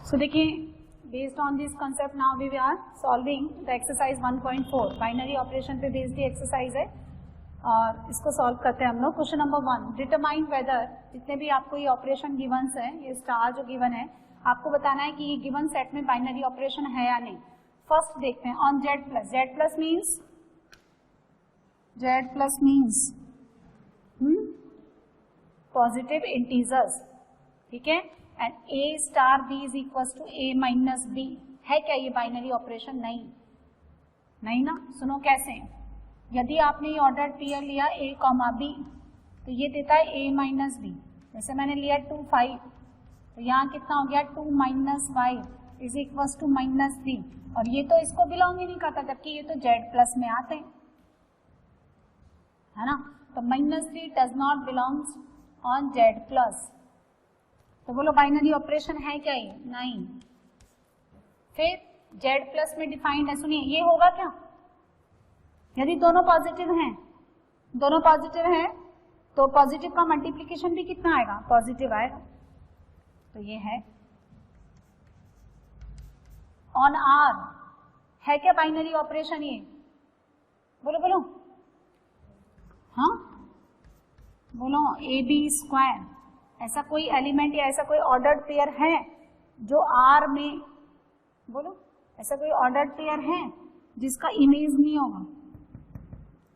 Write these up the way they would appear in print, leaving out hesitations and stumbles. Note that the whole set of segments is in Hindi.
सो देखिए, based on this concept now we are solving the exercise 1.4 binary operation पे बेस्ड एक्सरसाइज है और इसको सॉल्व करते हैं हम लोग। क्वेश्चन नंबर 1, डिटरमाइन वेदर, जितने भी आपको ये ऑपरेशन गिवंस है, ये स्टार जो गिवन है, आपको बताना है कि ये गिवन सेट में बाइनरी ऑपरेशन है या नहीं। फर्स्ट देखते हैं on Z plus means positive integers, ठीक है, and a star b is equal to a minus b। है क्या ये बाइनरी ऑपरेशन? नहीं ना। सुनो कैसे, यदि आपने ये ऑर्डर पेयर लिया a कॉमा b तो ये देता है a माइनस b। जैसे मैंने लिया 2 5 तो यहाँ कितना हो गया 2 minus 5 is equal to minus 3, और ये तो इसको बिलोंग ही नहीं करता, जबकि ये तो जेड प्लस में आते हैं, है ना। तो minus 3 does not belongs on Z plus. तो बोलो बाइनरी ऑपरेशन है क्या ये? नहीं। फिर जेड प्लस में डिफाइंड है, सुनिए ये होगा क्या, यदि दोनों पॉजिटिव हैं तो पॉजिटिव का मल्टीप्लीकेशन भी कितना आएगा? पॉजिटिव आएगा। तो ये है ऑन आर। है क्या बाइनरी ऑपरेशन ये? बोलो हाँ बोलो। ए बी स्क्वायर, ऐसा कोई एलिमेंट या ऐसा कोई ऑर्डर्ड पेयर है जो आर में, बोलो ऐसा कोई ऑर्डर्ड पेयर है जिसका इमेज नहीं होगा?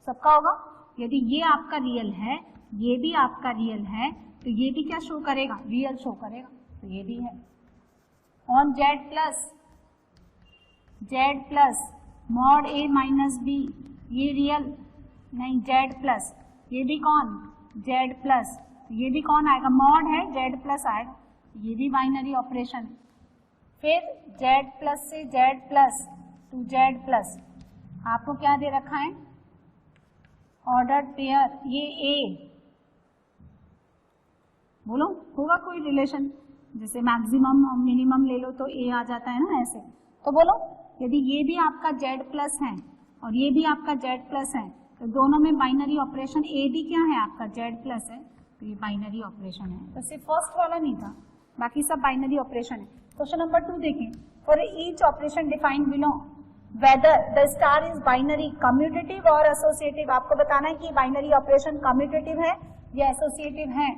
सबका होगा। यदि ये आपका रियल है, ये भी आपका रियल है, तो ये भी क्या शो करेगा? रियल शो करेगा। तो ये भी है on Z plus mod A minus B, ये रियल नहीं, जेड प्लस, ये भी कौन? जेड प्लस, ये भी कौन आएगा? मॉड है, जेड प्लस आएगा, ये भी बाइनरी ऑपरेशन। फिर जेड प्लस से Z plus two Z plus, आपको क्या दे रखा है? ऑर्डर्ड पेयर, ये ए, बोलो होगा कोई रिलेशन, जैसे मैक्सिमम और मिनिमम ले लो तो ए आ जाता है ना, ऐसे। तो बोलो यदि ये भी आपका जेड प्लस है और ये भी आपका जेड प्लस है, तो दोनों में बाइनरी ऑपरेशन, ए भी क्या है आपका? जेड प्लस है, तो ये बाइनरी ऑपरेशन है। तो सिर्फ फर्स्ट वाला नहीं था, बाकी सब बाइनरी ऑपरेशन है। क्वेश्चन नंबर 2 देखें, for each operation defined below whether the star is binary, commutative और एसोसिएटिव। आपको बताना है कि बाइनरी ऑपरेशन कम्यूटेटिव है या एसोसिएटिव है।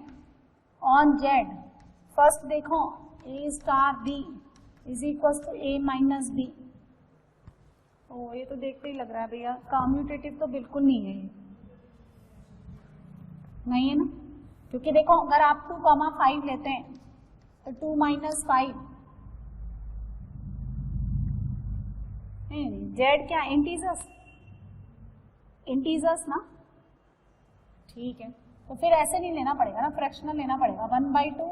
ऑन जेड फर्स्ट देखो, a star b is equal to a minus b. ओ ये तो देखते ही लग रहा है भैया कम्यूटेटिव तो बिल्कुल नहीं है, नहीं है ना, क्योंकि देखो अगर आप 2,5 लेते हैं तो 2 माइनस 5, जेड क्या? इंटीजर्स ना, ठीक है। तो फिर ऐसे नहीं लेना पड़ेगा ना, फ्रैक्शनल लेना पड़ेगा। 1/2,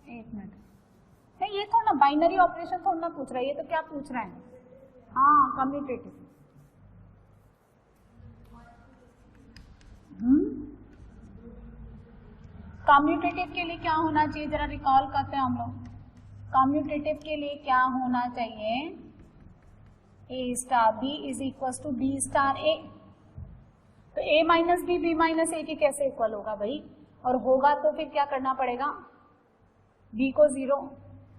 एक मिनट, नहीं ये थोड़ा ना बाइनरी ऑपरेशन थोड़ा ना पूछ रहा है, ये तो क्या पूछ रहा है? हाँ कम्यूटेटिव। कम्यूटेटिव के लिए क्या होना चाहिए, जरा रिकॉल करते हैं हम लोग। कम्यूटेटिव के लिए क्या होना चाहिए? A star b is equal to b star a. तो a minus b minus a के कैसे इक्वल होगा भाई? और होगा तो फिर क्या करना पड़ेगा? बी को 0,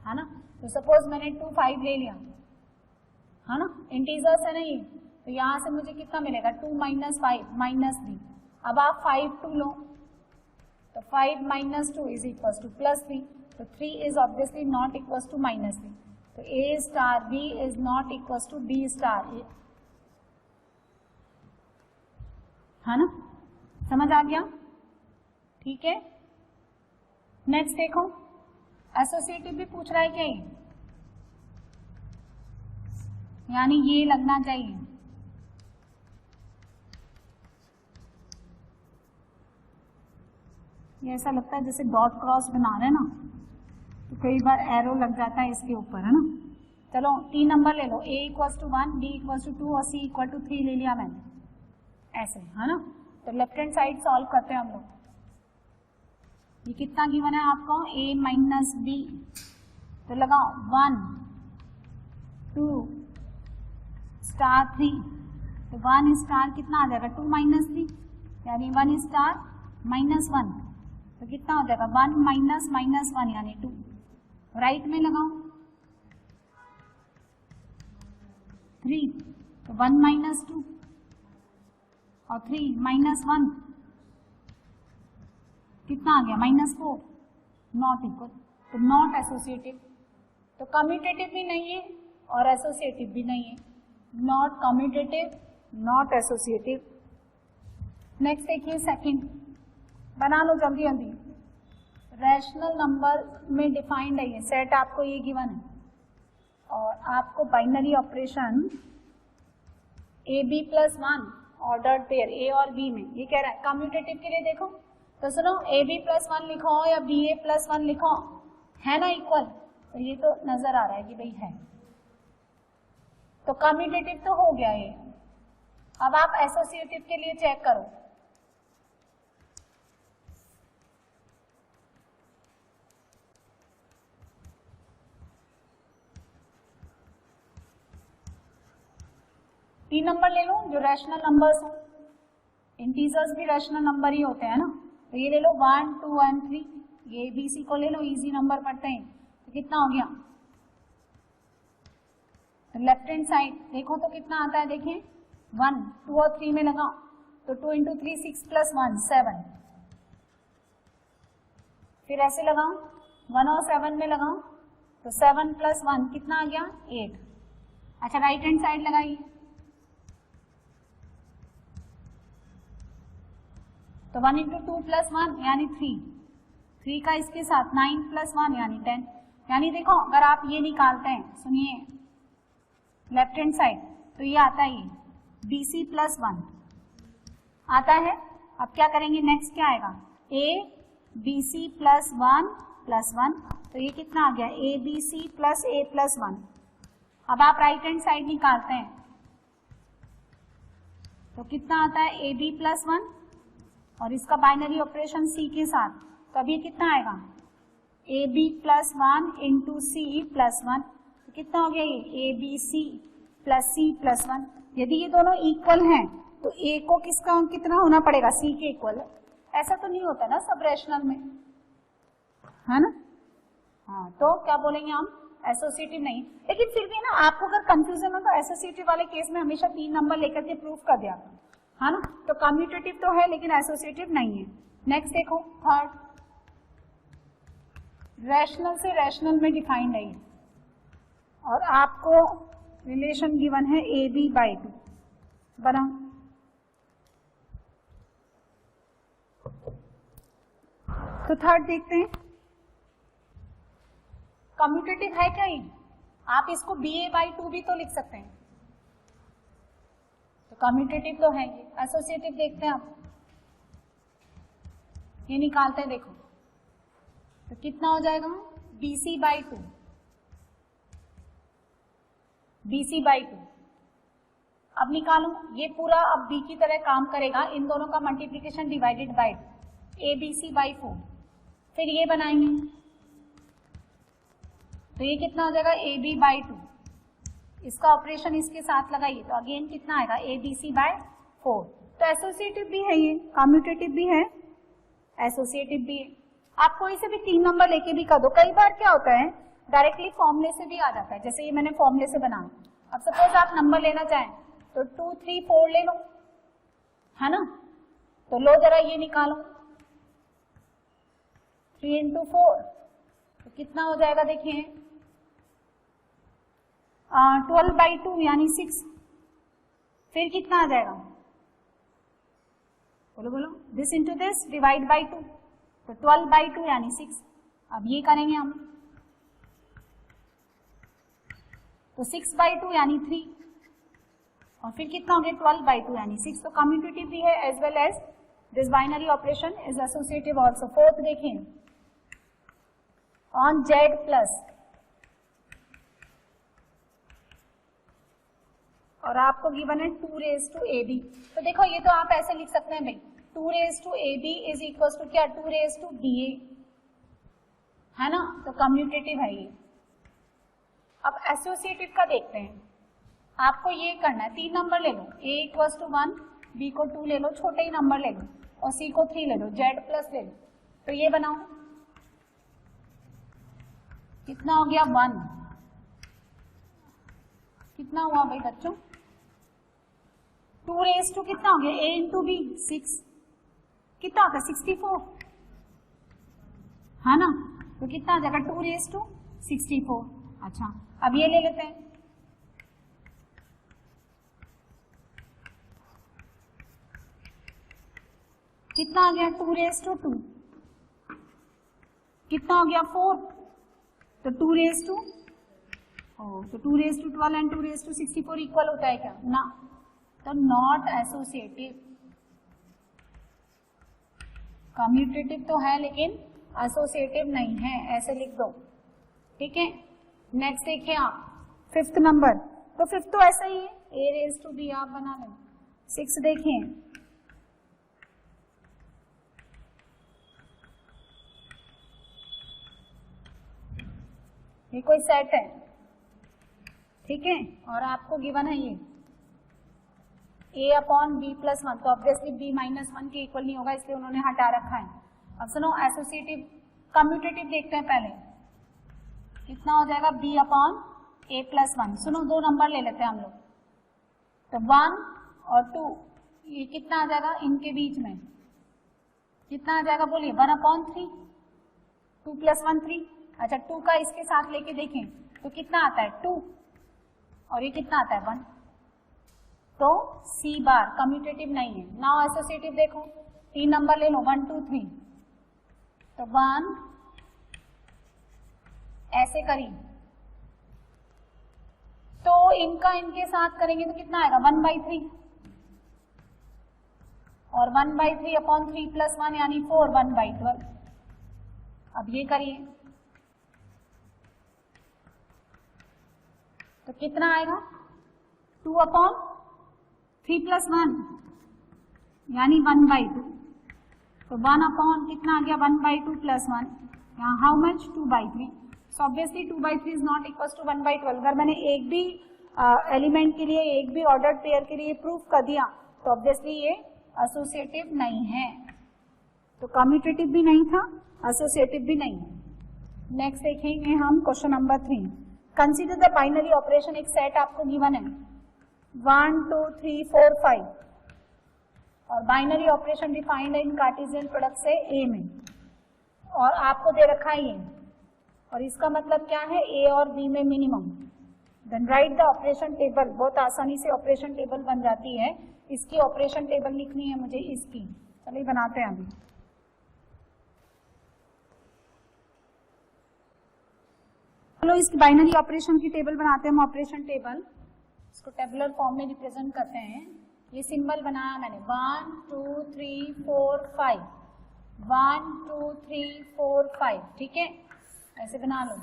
है ना। तो सपोज मैंने 2 5 ले लिया, है ना, इंटीजर्स है नहीं, तो यहां से मुझे कितना मिलेगा? 2 माइनस 5 माइनस बी। अब आप 5 2 लो तो 5 minus 2 is equal to plus 3, तो 3 is obviously not equal to minus 3, तो a star b is not equal to b star a, है ना। समझ आ गया? ठीक है। नेक्स्ट देखो, एसोसिएटिव भी पूछ रहा है क्या ये? यानी ये लगना चाहिए, ये ऐसा लगता है जैसे डॉट क्रॉस बना रहे हैं ना, तो कई बार एरो लग जाता है इसके ऊपर, है ना। चलो 3 नंबर ले लो, a equal to 1, b equal to 2 और c इक्वल टू 3 ले लिया मैंने, ऐसे, है ना। तो लेफ्ट हैंड साइड सॉल्व करते हैं हम लोग। ये कितना गिवन है आपको? a माइनस बी, तो लगाओ 1 2 स्टार 3, तो 1 स्टार कितना आ जाएगा? 2 माइनस 3, यानी 1 स्टार माइनस 1, तो कितना हो जाएगा 1 माइनस माइनस 1 यानी 2, राइट में लगाओ 3, तो 1 माइनस 2 और 3 माइनस 1 कितना आ गया -4, नॉट इक्वल, तो नॉट एसोसिएटिव। तो कम्यूटेटिव भी नहीं है और एसोसिएटिव भी नहीं है, not commutative not associative. Next देखिए सेकंड, बना लो जल्दी जल्दी। रैशनल नंबर में डिफाइंड है ये सेट, आपको ये गिवन है और आपको binary operation A B plus 1 ordered pair A और बी में ये कह रहा है। कम्यूटेटिव के लिए देखो तो सुनो ए बी प्लस 1 लिखो या बी ए प्लस 1 लिखो, है ना इक्वल, तो ये तो नजर आ रहा है कि भाई है, तो कम्यूटेटिव तो हो गया ये। अब आप एसोसिएटिव के लिए चेक करो, तीन नंबर ले लो जो रैशनल नंबर्स हो, इंटीजर्स भी रैशनल नंबर ही होते हैं ना, तो ये ले लो 1 2 एंड 3, ये बी सी को ले लो, इजी नंबर पढ़ते हैं, तो कितना हो गया, तो लेफ्ट हैंड साइड देखो तो कितना आता है, देखिए 1 2 और 3 में लगाओ तो 2 इंटू 3 6 प्लस 1 7, फिर ऐसे लगाओ 1 और 7 में लगाओ तो 7 प्लस 1 कितना आ गया 8। अच्छा राइट हैंड साइड लगाइए तो 1 इंटू 2 प्लस 1 यानी 3 का इसके साथ 9 प्लस 1 यानी 10, यानी देखो अगर आप ये निकालते हैं, सुनिए लेफ्ट हैंड साइड, तो ये आता है बी सी प्लस 1 आता है। अब क्या करेंगे, नेक्स्ट क्या आएगा ए बी सी प्लस 1, तो ये कितना आ गया A B C plus A plus 1। अब आप राइट हैंड साइड निकालते हैं तो कितना आता है ए बी प्लस 1 और इसका बाइनरी ऑपरेशन सी के साथ, तो अब ये कितना आएगा A B plus 1 into C plus 1, तो कितना हो गया ये A B C plus C plus 1। यदि ये दोनों इक्वल हैं तो ए को किसका कितना होना पड़ेगा, सी के इक्वल। ऐसा तो नहीं होता ना सब रैशनल में, है ना, हाँ, तो क्या बोलेंगे हम एसोसिएटिव नहीं, लेकिन फिर भी ना आपको अगर कंफ्यूजन हो तो एसोसिएटिव वाले केस में हमेशा 3 नंबर लेकर के प्रूफ कर दिया, है ना। तो कम्यूटेटिव तो है लेकिन एसोसिएटिव नहीं है। नेक्स्ट देखो थर्ड, रैशनल से रैशनल में डिफाइंड है ये और आपको रिलेशन गिवन है ए बी बाई 2, बनाओ। तो थर्ड देखते हैं, कम्यूटेटिव है क्या ये, आप इसको बी ए बाई 2 भी तो लिख सकते हैं, तो कम्यूटेटिव तो है ये। एसोसिएटिव देखते हैं आप, ये निकालते हैं देखो तो कितना हो जाएगा B C by 2, B C by 2। अब निकालो ये पूरा, अब बी की तरह काम करेगा, इन दोनों का multiplication divided by A B C by 4, फिर ये बनाएंगे तो ये कितना हो जाएगा ए बी बाई 2, इसका ऑपरेशन इसके साथ लगाइए तो अगेन कितना आएगा ए बी सी बाय 4। तो एसोसिएटिव भी है ये, कम्यूटेटिव भी है, एसोसिएटिव भी है। आप कोई से भी 3 नंबर लेके भी कर दो, कई बार क्या होता है डायरेक्टली फॉर्मूले से भी आ जाता है, जैसे ये मैंने फॉर्मूले से बनाया। अब सपोज आप नंबर लेना चाहें तो 2 3 4 ले लो, है ना, तो लो जरा ये निकालो 3 इंटू 4 तो कितना हो जाएगा, देखिए 12 बाई 2 यानी 6, फिर कितना आ जाएगा, बोलो बोलो, this into this divide by 2, तो 12 बाई 2 यानी 6। अब ये करेंगे हम तो 6 बाई 2 यानी 3 और फिर कितना हो गया 12 बाई 2 यानी 6। तो कम्यूटेटिव भी है as well as this binary operation is associative also. Fourth देखें, ऑन जेड प्लस, और आपको गिवन है 2 रेज टू ए बी, तो देखो ये तो आप ऐसे लिख सकते हैं भाई 2 raise to A B is equal to क्या 2 रेज टू बी ए, है ना, तो कम्यूटेटिव है ये। अब एसोसिएटिव का देखते हैं, आपको ये करना है 3 नंबर ले लो, ए इक्वल टू 1, बी को 2 ले लो, छोटे ही नंबर ले लो और सी को 3 ले लो, जेड प्लस ले लो, तो ये बनाओ, कितना हो गया 1, कितना हुआ भाई बच्चों 2 रेज टू कितना हो गया a इंटू बी 6, कितना होता है 64 है ना, तो कितना आ जाएगा 2 रेज टू 64। अच्छा अब ये ले लेते हैं, कितना आ गया 2 रेज टू 2, कितना हो गया 4, तो 2 रेज टू तो 2 raise to 12 and 2 raise to 64 equal होता है क्या ना, तो नॉट एसोसिएटिव। कम्यूटेटिव तो है लेकिन एसोसिएटिव नहीं है, ऐसे लिख दो, ठीक है। नेक्स्ट देखिए आप 5th नंबर, तो 5th तो ऐसा ही है, a रेज टू b आप बना लें। 6 देखिए, ये कोई सेट है, ठीक है, और आपको गिवन है ये a अपॉन b प्लस 1, तो ऑब्वियसली b माइनस 1 के इक्वल नहीं होगा, इसलिए उन्होंने हटा रखा है। अब सुनो एसोसिएटिव कम्यूटेटिव देखते हैं पहले, कितना हो जाएगा b अपॉन a प्लस 1। सुनो 2 नंबर ले लेते हैं हम लोग, तो 1 और 2, ये कितना आ जाएगा इनके बीच में, कितना आ जाएगा बोलिए 1 अपॉन 3, 2 प्लस 1 3। अच्छा 2 का इसके साथ लेके देखें तो कितना आता है 2, और ये कितना आता है 1, तो सी बार कम्यूटेटिव नहीं है। नाउ एसोसिएटिव देखो, 3 नंबर ले लो 1 2 3, तो 1 ऐसे करिए, तो इनका इनके साथ करेंगे तो कितना आएगा 1/3, और 1/3 अपॉन 3 प्लस 1 यानी 4, 1/12। अब ये करिए तो कितना आएगा 2 अपॉन 3 प्लस 1 यानी 1/2, तो 1 अपॉन कितना आ गया 1/2 प्लस 1, यहाँ how much 2/3। So obviously 2/3 is not equal to 1/12। अगर मैंने एक भी एलिमेंट के लिए, एक भी ऑर्डर्ड पेयर के लिए प्रूफ कर दिया तो ऑब्वियसली ये एसोसिएटिव नहीं है, तो कम्यूटेटिव भी नहीं था, एसोसिएटिव भी नहीं है। नेक्स्ट देखेंगे हम question number 3, consider the binary operation. एक सेट आपको गिवन है 1 2 3 4 5, और बाइनरी ऑपरेशन डिफाइंड इन कार्टेशियन प्रोडक्ट से ए में, और आपको दे रखा है ये, और इसका मतलब क्या है ए और बी में minimum. Then write the operation table, बहुत आसानी से ऑपरेशन टेबल बन जाती है। इसकी ऑपरेशन टेबल लिखनी है मुझे इसकी, चलिए बनाते हैं अभी। चलो इसकी बाइनरी ऑपरेशन की टेबल बनाते हैं हम। ऑपरेशन टेबल इसको टेबुलर फॉर्म में रिप्रेजेंट करते हैं। ये सिंबल बनाया मैंने 1 2 3 4 5, 1 2 3 4 5, ठीक है, ऐसे बना लो,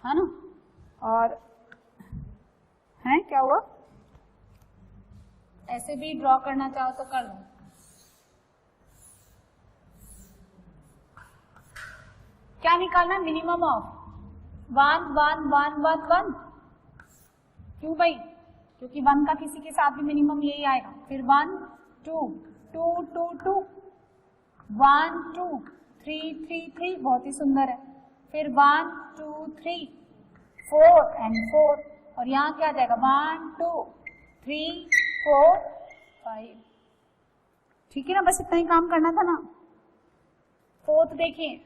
है ना। और है क्या हुआ, ऐसे भी ड्रॉ करना चाहो तो कर लो। क्या निकालना है मिनिमम ऑफ 1 1 1 1 1, क्यों भाई, क्योंकि 1 का किसी के साथ भी मिनिमम यही आएगा। फिर 1 2 2 2 2, 1 2 3 3 3, बहुत ही सुंदर है। फिर 1 2 3 4 एंड 4, और यहाँ क्या आ जाएगा 1 2 3 4 5, ठीक है ना, बस इतना ही काम करना था ना। 4th देखिए,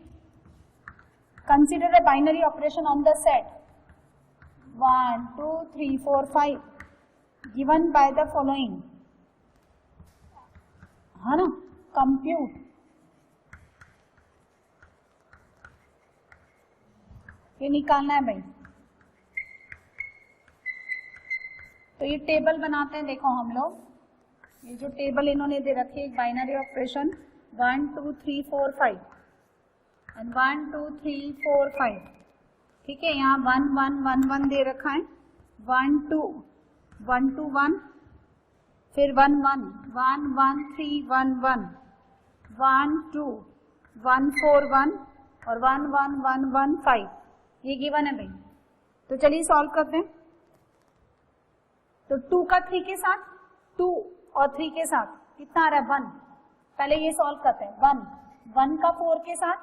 consider the binary operation on the set 1 2 3 4 5 given by the following, है ना, कंप्यूट। ये निकालना है भाई, तो ये टेबल बनाते हैं। देखो हम लोग, ये जो टेबल इन्होंने दे रखी है, बाइनरी ऑपरेशन 1 2 3 4 5 एंड 1 2 3 4 5, ठीक है। यहाँ 1 1 1 1 दे रखा है, 1 2 1 2 1, फिर 1 1 1 1 3 1 1 1 2 1 4 1 और 1 1 1 1 5, ये गिवन है भाई। तो चलिए सॉल्व करते हैं। तो 2 का 3 के साथ, 2 और 3 के साथ कितना आ रहा है 1, पहले ये सॉल्व करते हैं। 1 का 4 के साथ,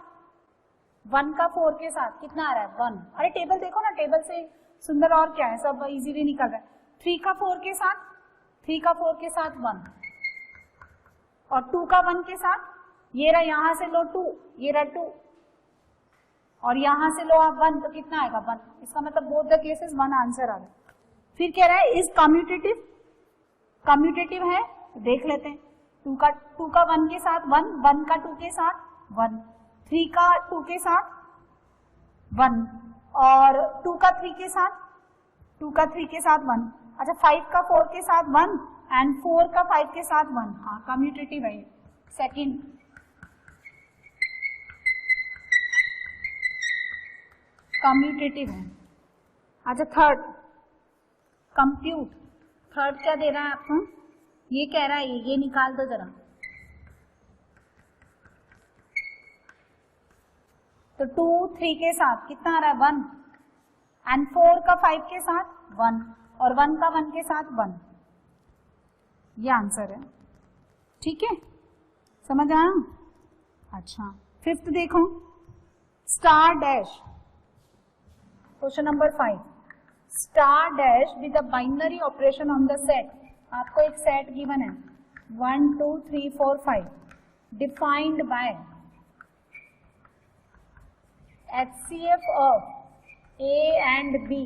1 का 4 के साथ कितना आ रहा है 1। अरे टेबल देखो ना, टेबल से सुंदर और क्या है, सब इजीली निकल रहा है। 3 का 4 के साथ, 3 का 4 के साथ 1, और 2 का 1 के साथ, ये रहा यहां से लो 2, ये रहा 2, और यहां से लो आप 1, तो कितना आएगा 1। इसका मतलब बोथ द केसेस 1 आंसर आ रहा है। फिर कह रहा है इज कम्यूटेटिव, कम्यूटेटिव है तो देख लेते हैं। 2 का 1 के साथ 1, 1 का 2 के साथ 1, 3 का 2 के साथ 1, और 2 का 3 के साथ, 2 का 3 के साथ 1। अच्छा 5 का 4 के साथ 1 एंड 4 का 5 के साथ 1। हाँ कम्यूटेटिव है, सेकंड। कम्यूटेटिव है। अच्छा थर्ड, कंप्यूट। थर्ड क्या दे रहा है आपको, ये कह रहा है ये निकाल दो जरा। तो 2 3 के साथ कितना आ रहा है 1, एंड 4 का 5 के साथ 1, और 1 का 1 के साथ 1। ये आंसर है, ठीक है, समझ आया। अच्छा फिफ्थ देखो, star dash, question number 5, star dash with a binary operation on the set. आपको एक सेट गिवन है 1 2 3 4 5 defined by HCF of A and B,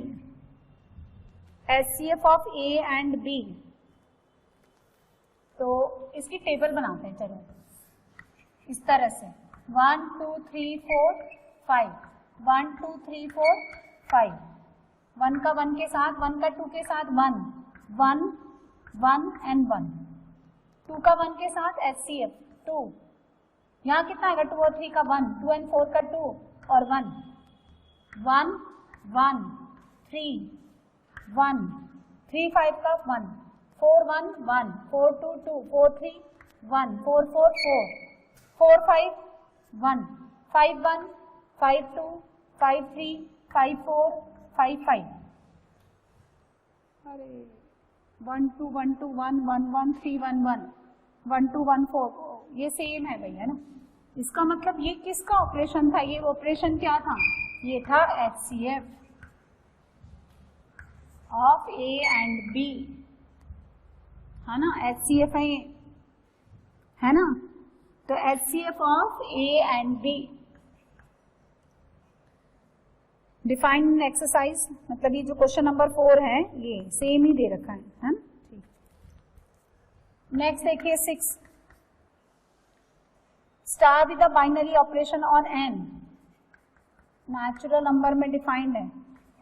HCF of A and B। तो इसकी टेबल बनाते हैं, चलो इस तरह से 1 2 3 4 5, 1 2 3 4 5, 1 का 1 के साथ, 1 का 2 के साथ 1 1 1 एंड 1, 2 का 1 के साथ HCF 2, यहाँ कितना आएगा 2 और 3 का 1, 2 एंड 4 का 2 और 1 1 1 3 1 3 5 का 1 4 1 1 4 2 2 4 3 1 4 4 4 4 5 1 5 1 5 2 5 3 5 4 5 5। अरे 1 2 1 2 1 1 1 3 1 1 1 2 1 4, ये सेम है भैया ना। इसका मतलब ये किसका ऑपरेशन था, ये ऑपरेशन क्या था, ये था HCF of A and B, है ना, HCF है ये, है ना। तो HCF of A and B defined exercise, मतलब ये जो क्वेश्चन नंबर 4 है ये सेम ही दे रखा है ना। ठीक, नेक्स्ट देखिए 6, star with a binary operation on n, natural number में डिफाइंड है,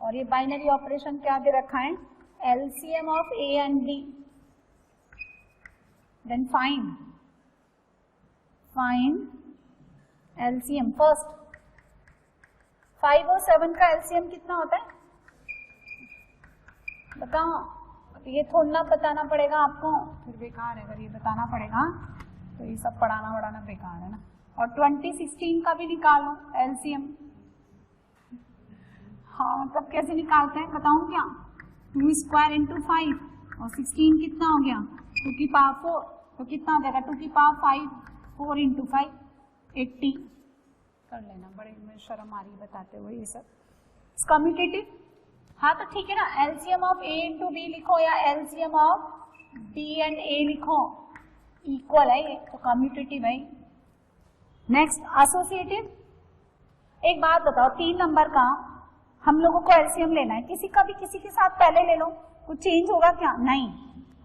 और ये बाइनरी ऑपरेशन क्या दे रखा है, LCM of A and B, then find LCM। First 5 और 7 का LCM कितना होता है बताओ, ये थोड़ा ना बताना पड़ेगा आपको, फिर बेकार है अगर ये बताना पड़ेगा तो ये सब पढ़ाना बेकार है ना। और 2016 का भी निकालो LCM। हाँ मतलब कैसे निकालते हैं बताऊं क्या, 2 स्क्वायर इंटू 5 और 16 कितना हो गया 2 की पावर 4, तो कितना हो जाएगा 2 की पावर 5, 4 इंटू 5 80 कर लेना, बड़े में शर्म आ रही बताते हुए ये सब। कम्यूटेटिव, हाँ तो ठीक है ना, LCM of A into B लिखो या LCM of B and A लिखो, इक्वल है ये, तो कम्यूटेटिव है। नेक्स्ट एसोसिएटिव, एक बात बताओ 3 नंबर का हम लोगों को LCM लेना है, किसी का भी किसी के साथ पहले ले लो, कुछ चेंज होगा क्या, नहीं,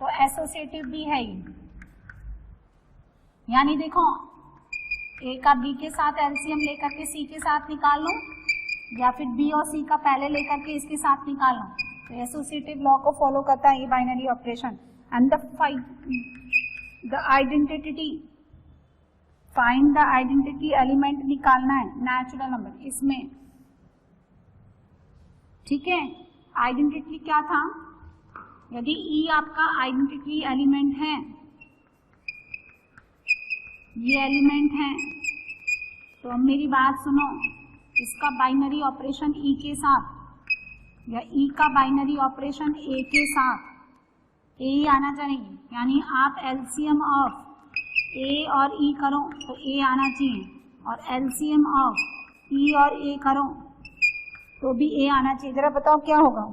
तो एसोसिएटिव भी है ये। यानी देखो A का B के साथ LCM लेकर के C के साथ निकाल लो, या फिर B और C का पहले लेकर के इसके साथ निकाल लो, तो एसोसिएटिव लॉ को फॉलो करता है ये binary operation. And the identity, find the identity element निकालना है नेचुरल नंबर इसमें, ठीक है। आइडेंटिटी क्या था, यदि E आपका आइडेंटिटी एलिमेंट है, ये एलिमेंट है, तो अब मेरी बात सुनो, इसका बाइनरी ऑपरेशन E के साथ या E का बाइनरी ऑपरेशन A के साथ A ही आना चाहिए। यानी आप LCM ऑफ ए और ई करो तो ए आना चाहिए, और एलसीएम ऑफ ई और ए करो तो भी ए आना चाहिए। जरा बताओ क्या होगा?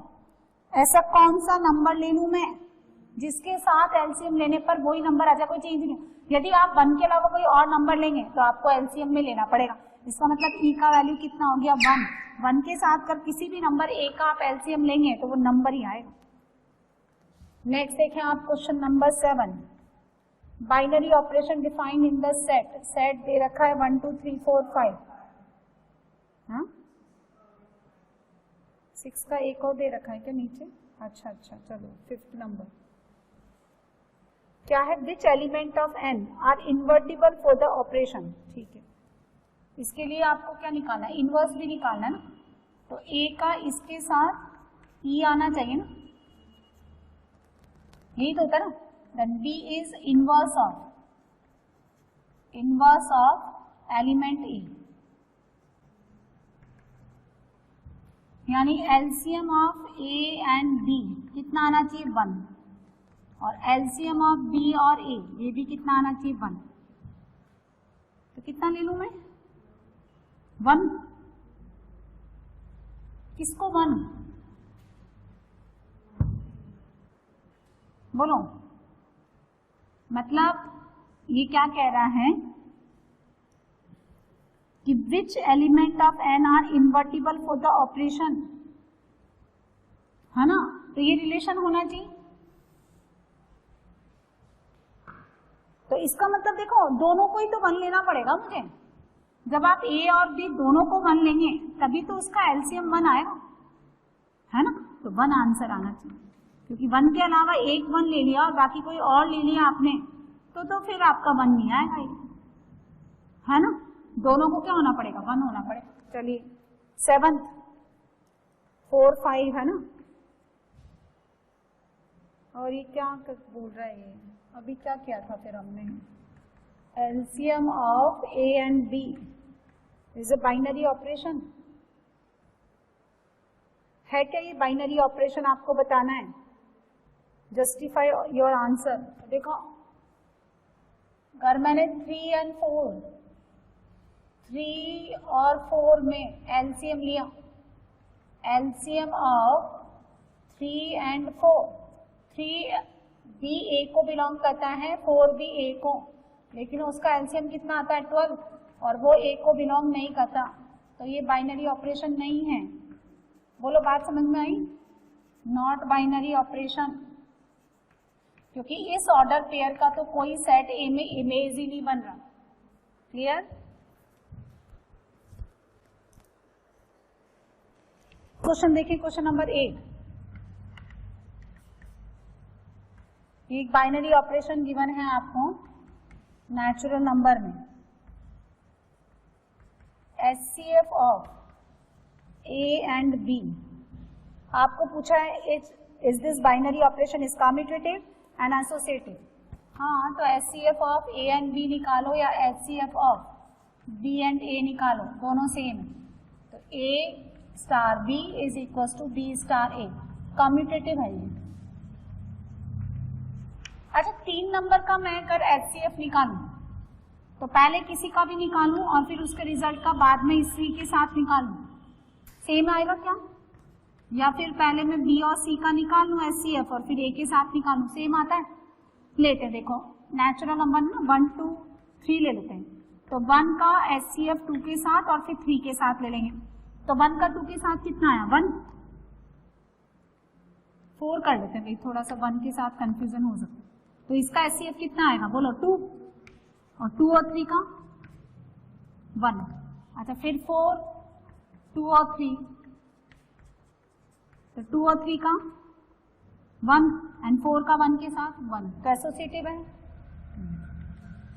ऐसा कौन सा नंबर ले लूं मैं जिसके साथ एलसीएम लेने पर वही नंबर आ जाए, कोई चेंज नहीं। यदि आप 1 के अलावा कोई और नंबर लेंगे तो आपको एलसीएम में लेना पड़ेगा। इसका मतलब ई का वैल्यू कितना हो गया? 1। 1 के साथ कर किसी भी नंबर ए का आप एलसीएम लेंगे तो वो नंबर ही आएगा। नेक्स्ट देखें आप question number 7। Binary operation defined in the set. Set दे रखा है 1 2 3 4 5। हाँ 6 का एक और दे रखा है क्या नीचे? अच्छा चलो 5th नंबर क्या है? Which element of N are invertible for the operation. ठीक है, इसके लिए आपको क्या निकालना है? इनवर्स भी निकालना है ना। तो ए का इसके साथ ई आना चाहिए ना, यही तो होता है ना। Then b is inverse of element a, यानी LCM of A and b कितना आना चाहिए? 1। और एलसीएम ऑफ बी और ए ये भी कितना आना चाहिए? 1। तो कितना ले लूं मैं? 1। किसको 1? बोलो। मतलब ये क्या कह रहा है कि which element of N are invertible for the operation, है ना। तो ये रिलेशन होना चाहिए। तो इसका मतलब देखो दोनों को ही तो 1 लेना पड़ेगा मुझे। जब आप ए और बी दोनों को 1 लेंगे तभी तो उसका एलसीएम 1 आएगा, है ना। तो 1 आंसर आना चाहिए, क्योंकि 1 के अलावा एक 1 ले लिया और बाकी कोई और ले लिया आपने तो फिर आपका 1 नहीं आएगा ये, है ना। दोनों को क्या होना पड़ेगा? 1 होना पड़ेगा। चलिए 7th 4 5 है ना। और ये क्या बोल रहा है? ये अभी क्या किया था फिर हमने? LCM of A and B is a binary operation है क्या? ये बाइनरी ऑपरेशन आपको बताना है। Justify your answer. देखो अगर मैंने 3 और 4 में एलसीएम लिया, एलसीएम ऑफ 3 और 4, 3 बी ए को बिलोंग करता है, 4 भी ए को, लेकिन उसका एलसीएम कितना आता है? 12, और वो ए को बिलोंग नहीं करता, तो ये बाइनरी ऑपरेशन नहीं है। बोलो बात समझ में आई? नॉट बाइनरी ऑपरेशन, क्योंकि इस ऑर्डर पेयर का तो कोई सेट ए में इमेज ही नहीं बन रहा। क्लियर? क्वेश्चन देखिए, क्वेश्चन नंबर 8। एक बाइनरी ऑपरेशन गिवन है आपको नेचुरल नंबर में। HCF of A and b आपको पूछा है, is this binary operation is commutative and associative. हाँ, तो HCF of A and b निकालो या HCF of b and a निकालो, दोनों सेम है। तो a star b is equal to b star a, commutative है ये। अच्छा 3 नंबर का मैं अगर एचसीएफ निकालूं तो पहले किसी का भी निकालूं और फिर उसके रिजल्ट का बाद में इसी के साथ निकालूं, सेम आएगा क्या? या फिर पहले मैं बी और सी का निकाल लूं एचसीएफ और फिर ए के साथ निकालूं, सेम आता है? लेते हैं, देखो नेचुरल नंबर ना 1 2 3 ले लेते हैं। तो 1 का एचसीएफ 2 के साथ और फिर 3 के साथ ले लेंगे। तो 1 का 2 के साथ कितना आया? 1। 4 कर लेते हैं भाई, थोड़ा सा 1 के साथ कंफ्यूजन हो सकता है। तो इसका एचसीएफ कितना आएगा? बोलो 2, और 2 और 3 का 1। अच्छा फिर 4, 2 और 3, तो 2 और 3 का 1 एंड 4 का 1 के साथ 1, तो एसोसिएटिव है।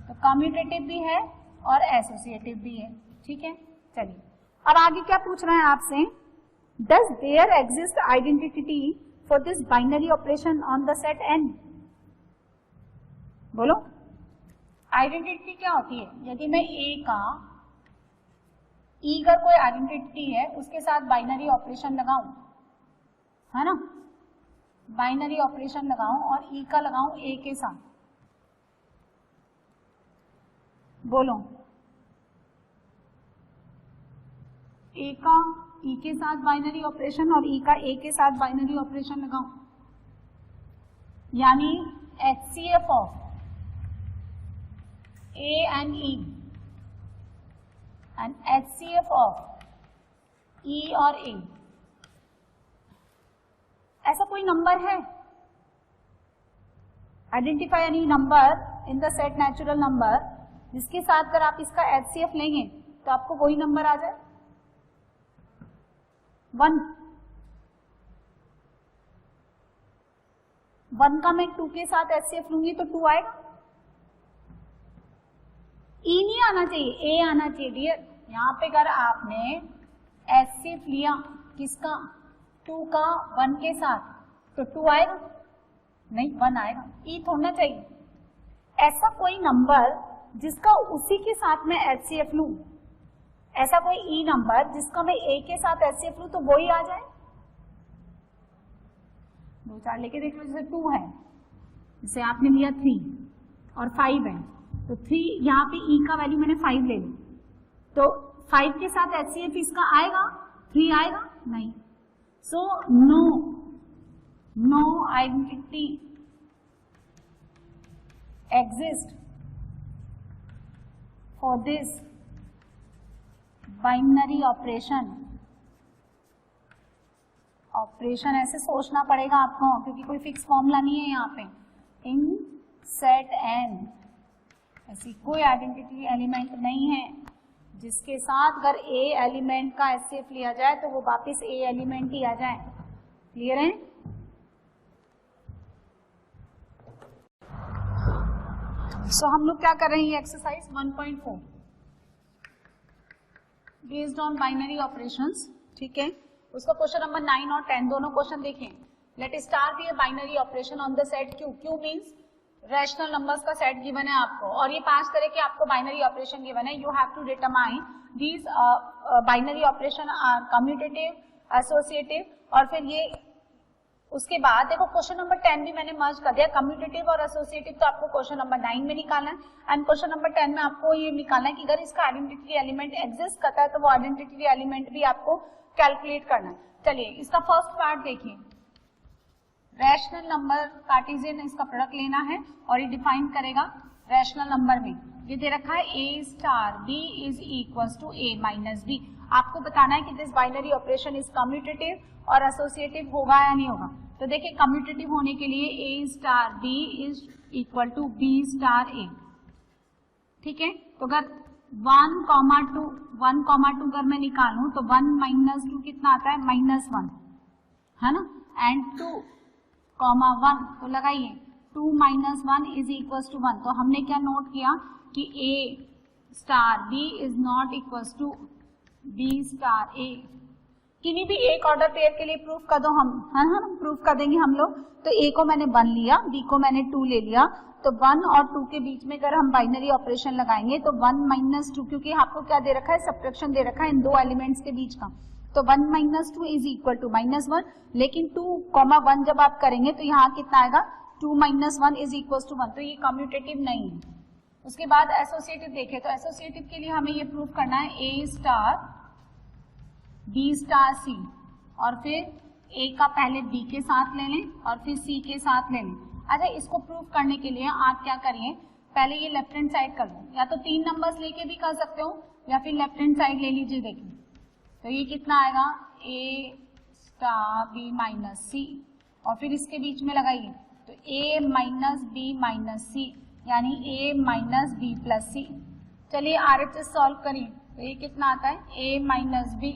तो कम्यूटेटिव भी है और एसोसिएटिव भी है। ठीक है, चलिए अब आगे क्या पूछ रहा है आपसे? Does there exist identity for this binary operation on the set N. बोलो आइडेंटिटी क्या होती है? यदि मैं ए का ई का कोई आइडेंटिटी है उसके साथ बाइनरी ऑपरेशन लगाऊं, है ना, बाइनरी ऑपरेशन लगाऊं और ई का लगाऊं ए के साथ, बोलो, ए का ई के साथ बाइनरी ऑपरेशन और ई का ए के साथ बाइनरी ऑपरेशन लगाओ, यानी HCF of A and E and HCF of E और A, ऐसा कोई नंबर है? Identify any number in the set natural number जिसके साथ अगर आप इसका HCF लेंगे तो आपको वही नंबर आ जाए 1 का मैं 2 के साथ HCF लूंगी तो 2 आएगा, E नहीं आना चाहिए, A आना चाहिए डियर। यहाँ पे अगर आपने HCF लिया किसका 2 का 1 के साथ तो 2 आएगा नहीं, 1 आएगा, E थोड़ा चाहिए। ऐसा कोई नंबर जिसका उसी के साथ में HCF लूं, ऐसा कोई E नंबर जिसका मैं A के साथ HCF लूं तो वो ही आ जाए। 2 4 लेके देख लो, जैसे 2 है, जैसे आपने लिया 3 और 5 है तो 3 यहाँ पे E का वैल्यू मैंने 5 ले ली तो 5 के साथ HCF इसका आएगा, 3 आएगा नहीं। So no identity exist for this binary operation. Operation ऐसे सोचना पड़ेगा आपको क्योंकि कोई फिक्स फॉर्मूला नहीं है यहाँ पे। इन सेट एन ऐसी कोई आइडेंटिटी एलिमेंट नहीं है जिसके साथ अगर ए एलिमेंट का HCF लिया जाए तो वो वापस ए एलिमेंट ही आ जाए। क्लियर है? सो हम लोग क्या कर रहे हैं, exercise 1.4 based on binary operations. ठीक है, उसका क्वेश्चन नंबर 9 और 10 दोनों क्वेश्चन देखें। Let start the binary operation on the set Q। Q means rational numbers का सेट गिवन है आपको और ये 5 तरह के आपको बाइनरी ऑपरेशन गिवन है। You have to determine these binary operation are commutative, associative और फिर ये उसके बाद देखो क्वेश्चन नंबर 10 भी मैंने मर्ज कर दिया। कम्यूटेटिव और एसोसिएटिव तो आपको क्वेश्चन नंबर 9 में निकालना है एंड क्वेश्चन नंबर 10 में आपको ये निकालना है कि अगर इसका आइडेंटिटी एलिमेंट एग्जिस्ट करता है तो वो आइडेंटिटी एलिमेंट भी आपको कैलकुलेट करना है। चलिए इसका फर्स्ट पार्ट देखिए। रैशनल नंबर कार्टेशियन इसका प्रोडक्ट लेना है और ये डिफाइन करेगा रैशनल नंबर में। ये दे रखा है A star B is equal to A minus B। आपको बताना है कि this binary operation is commutative और एसोसिएटिव होगा या नहीं होगा। तो देखिए कम्यूटेटिव होने के लिए A star B is equal to B star A। ठीक है, तो अगर 1,2 अगर मैं निकालूं तो 1 माइनस 2 कितना आता है, -1 है ना, एंड 2,1 तो लगाइए 2 माइनस 1 इज इक्वल टू 1। तो हमने क्या नोट किया कि A star B is not equal to B star A। किन्हीं भी एक ऑर्डर पेयर के लिए प्रूफ कर दो हम, है ना, प्रूफ कर देंगे हम लोग। तो A को मैंने 1 लिया, B को मैंने 2 ले लिया, तो 1 और 2 के बीच में अगर हम बाइनरी ऑपरेशन लगाएंगे तो 1 माइनस 2, क्योंकि आपको क्या दे रखा है, सब्ट्रैक्शन दे रखा है इन दो एलिमेंट्स के बीच का, तो 1 माइनस 2 इज इक्वल टू -1। लेकिन 2,1 जब आप करेंगे तो यहाँ कितना आएगा, 2 माइनस 1 इज इक्वल टू 1। तो ये कम्यूटेटिव नहीं है। उसके बाद एसोसिएटिव देखें तो एसोसिएटिव के लिए हमें ये प्रूफ करना है A star B star C और फिर A का पहले B के साथ ले लें और फिर C के साथ ले लें। अच्छा, इसको प्रूफ करने के लिए आप क्या करिए, पहले ये लेफ्ट हैंड साइड कर लो, या तो 3 नंबर्स लेके भी कर सकते हो या फिर लेफ्ट हैंड साइड ले लीजिए। देखिए तो ये कितना आएगा, A star B minus C और फिर इसके बीच में लगाइए तो A minus B minus C यानी A minus B plus C। चलिए RHS सॉल्व करिए तो ये कितना आता है, A माइनस B,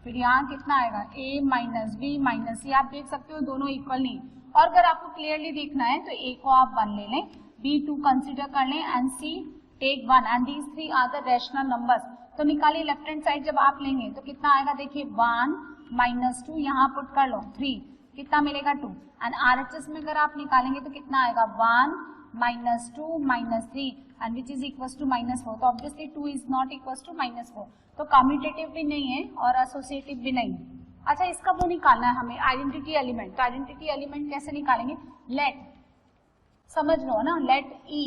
फिर यहाँ कितना आएगा, A minus B minus C। आप देख सकते हो दोनों इक्वल नहीं, और अगर आपको क्लियरली देखना है तो A को आप 1 ले लें, B 2 कंसिडर कर लें and C take 1 and these 3 are the rational numbers. तो निकालिए लेफ्ट हैंड साइड जब आप लेंगे तो कितना आएगा, देखिए 1 माइनस 2 यहाँ पुट कर लो 3, कितना मिलेगा 2 एंड RHS में अगर आप निकालेंगे तो कितना आएगा 1 minus 2 minus 3 and which is equal to -4। तो obviously 2 is not equal to -4। तो कम्यूटेटिव भी नहीं है और एसोसिएटिव भी नहीं है। अच्छा, इसका वो निकालना है हमें आइडेंटिटी एलिमेंट। तो आइडेंटिटी एलिमेंट कैसे निकालेंगे, लेट समझ लो ना, let E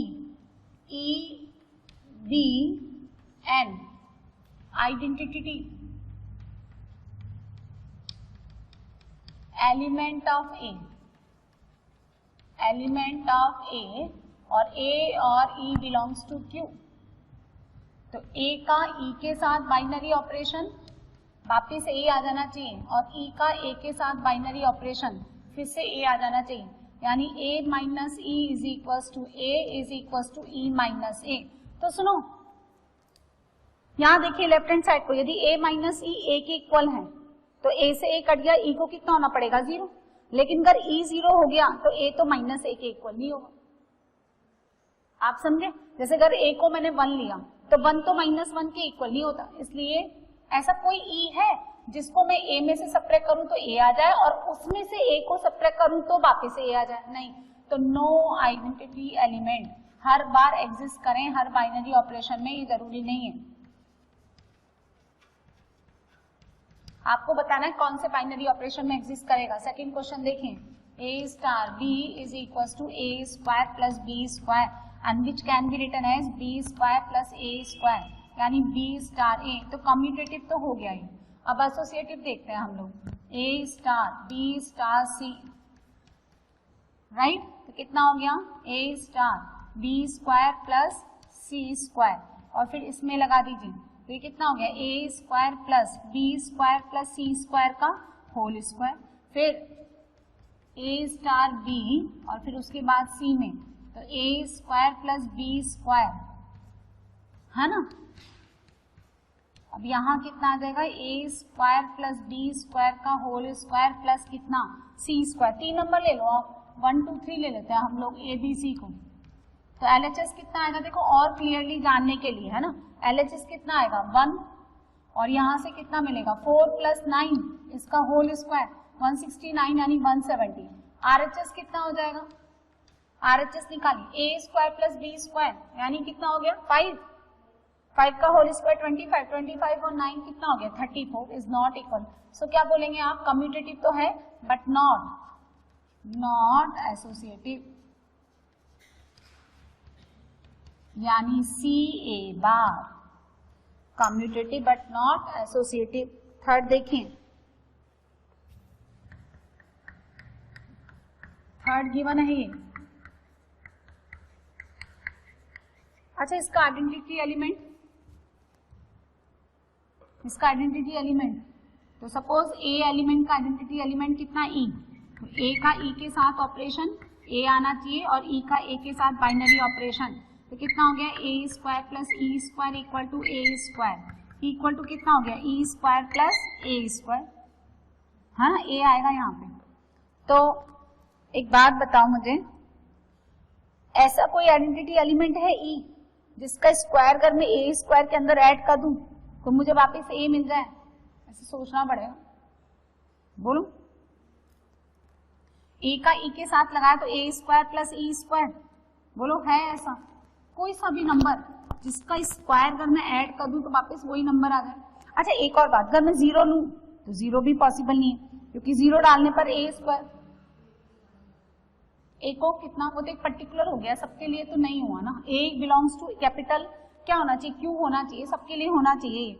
be an identity element of a, element of a और ए और ई बिलोंग्स टू क्यू। तो ए का ई के साथ बाइनरी ऑपरेशन, वापिस ए आ जाना चाहिए, और ई का ए के साथ बाइनरी ऑपरेशन, फिर से ए आ जाना चाहिए, यानी a minus e is equals to a is equals to e minus a. तो सुनो, यहां देखिए लेफ्ट हैंड साइड को, यदि ए माइनस ई ए के इक्वल है तो ए से ए कट गया, ई को कितना होना पड़ेगा 0, लेकिन अगर ई 0 हो गया तो ए तो माइनस ए के इक्वल नहीं होगा। आप समझे? जैसे अगर ए को मैंने 1 लिया तो 1 तो -1 के इक्वल नहीं होता, इसलिए ऐसा कोई ई है जिसको मैं ए में से सब्ट्रैक्ट करूं तो ए आ जाए और उसमें से ए को सब्ट्रैक्ट करूं तो वापस ए आ जाए? नहीं। तो नो आइडेंटिटी एलिमेंट हर बार एग्जिस्ट करें हर बाइनरी ऑपरेशन में, ये जरूरी नहीं है। आपको बताना है कौन से बाइनरी ऑपरेशन में एग्जिस्ट करेगा। सेकंड क्वेश्चन देखें, a star b is equals to a square plus b square and which can be written as b square plus a square, यानी b स्टार a। तो कम्यूटेटिव तो हो गया ही, अब एसोसिएटिव देखते हैं हम लोग, a star b star c, right? तो कितना हो गया a star b square plus c square, और फिर इसमें लगा दीजिए, तो ये कितना हो गया a square plus b square plus c square का होल स्क्वायर, फिर a स्टार b और फिर उसके बाद c में, तो a square plus b square, है ना? अब यहाँ कितना आ जाएगा a square plus b square का होल स्क्वायर प्लस कितना c स्क्वायर। 3 नंबर ले लो आप, 1 2 3 ले लेते हैं हम लोग a b c को। तो LHS कितना आएगा देखो, और क्लियरली जानने के लिए, है ना? LHS कितना आएगा 1, और यहाँ से कितना मिलेगा 4 प्लस 9 इसका होल स्क्वायर 169 यानी 170। RHS कितना हो जाएगा, RHS निकालिए, a square plus b square यानी कितना हो गया 5, 5 का होल स्क्वायर 25, 25 और 9 कितना हो गया 34 इज नॉट इक्वल। सो क्या बोलेंगे आप, कम्यूटेटिव तो है बट नॉट एसोसिएटिव, यानी CA bar commutative but not associative. Third देखें, थर्ड गिवन है ये। अच्छा, इसका आइडेंटिटी एलिमेंट, इसका आइडेंटिटी एलिमेंट, तो सपोज A एलिमेंट का आइडेंटिटी एलिमेंट कितना E, तो A का E के साथ ऑपरेशन A आना चाहिए और E का A के साथ बाइनरी ऑपरेशन, तो कितना हो गया a square plus e square equal to a square, equal to कितना हो गया e square plus a square, हाँ a आएगा यहाँ पे। तो एक बात बताओ मुझे, ऐसा कोई आइडेंटिटी एलिमेंट है e जिसका स्क्वायर अगर मैं a स्क्वायर के अंदर ऐड कर दूं तो मुझे वापस a मिल जाए? ऐसे सोचना पड़ेगा, बोलो। a का e के साथ लगाया तो a square plus e square, बोलो है ऐसा कोई सा भी नंबर जिसका स्क्वायर अगर मैं ऐड कर दूं तो वापस वही नंबर आ जाए? अच्छा, एक और बात, अगर मैं 0 लूं तो 0 भी पॉसिबल नहीं है, क्योंकि 0 डालने पर a स्क्वायर, a को कितना, वो तो एक पर्टिकुलर हो गया, सबके लिए तो नहीं हुआ ना। a बिलोंग्स टू कैपिटल क्या होना चाहिए, q होना चाहिए, सबके लिए होना चाहिए।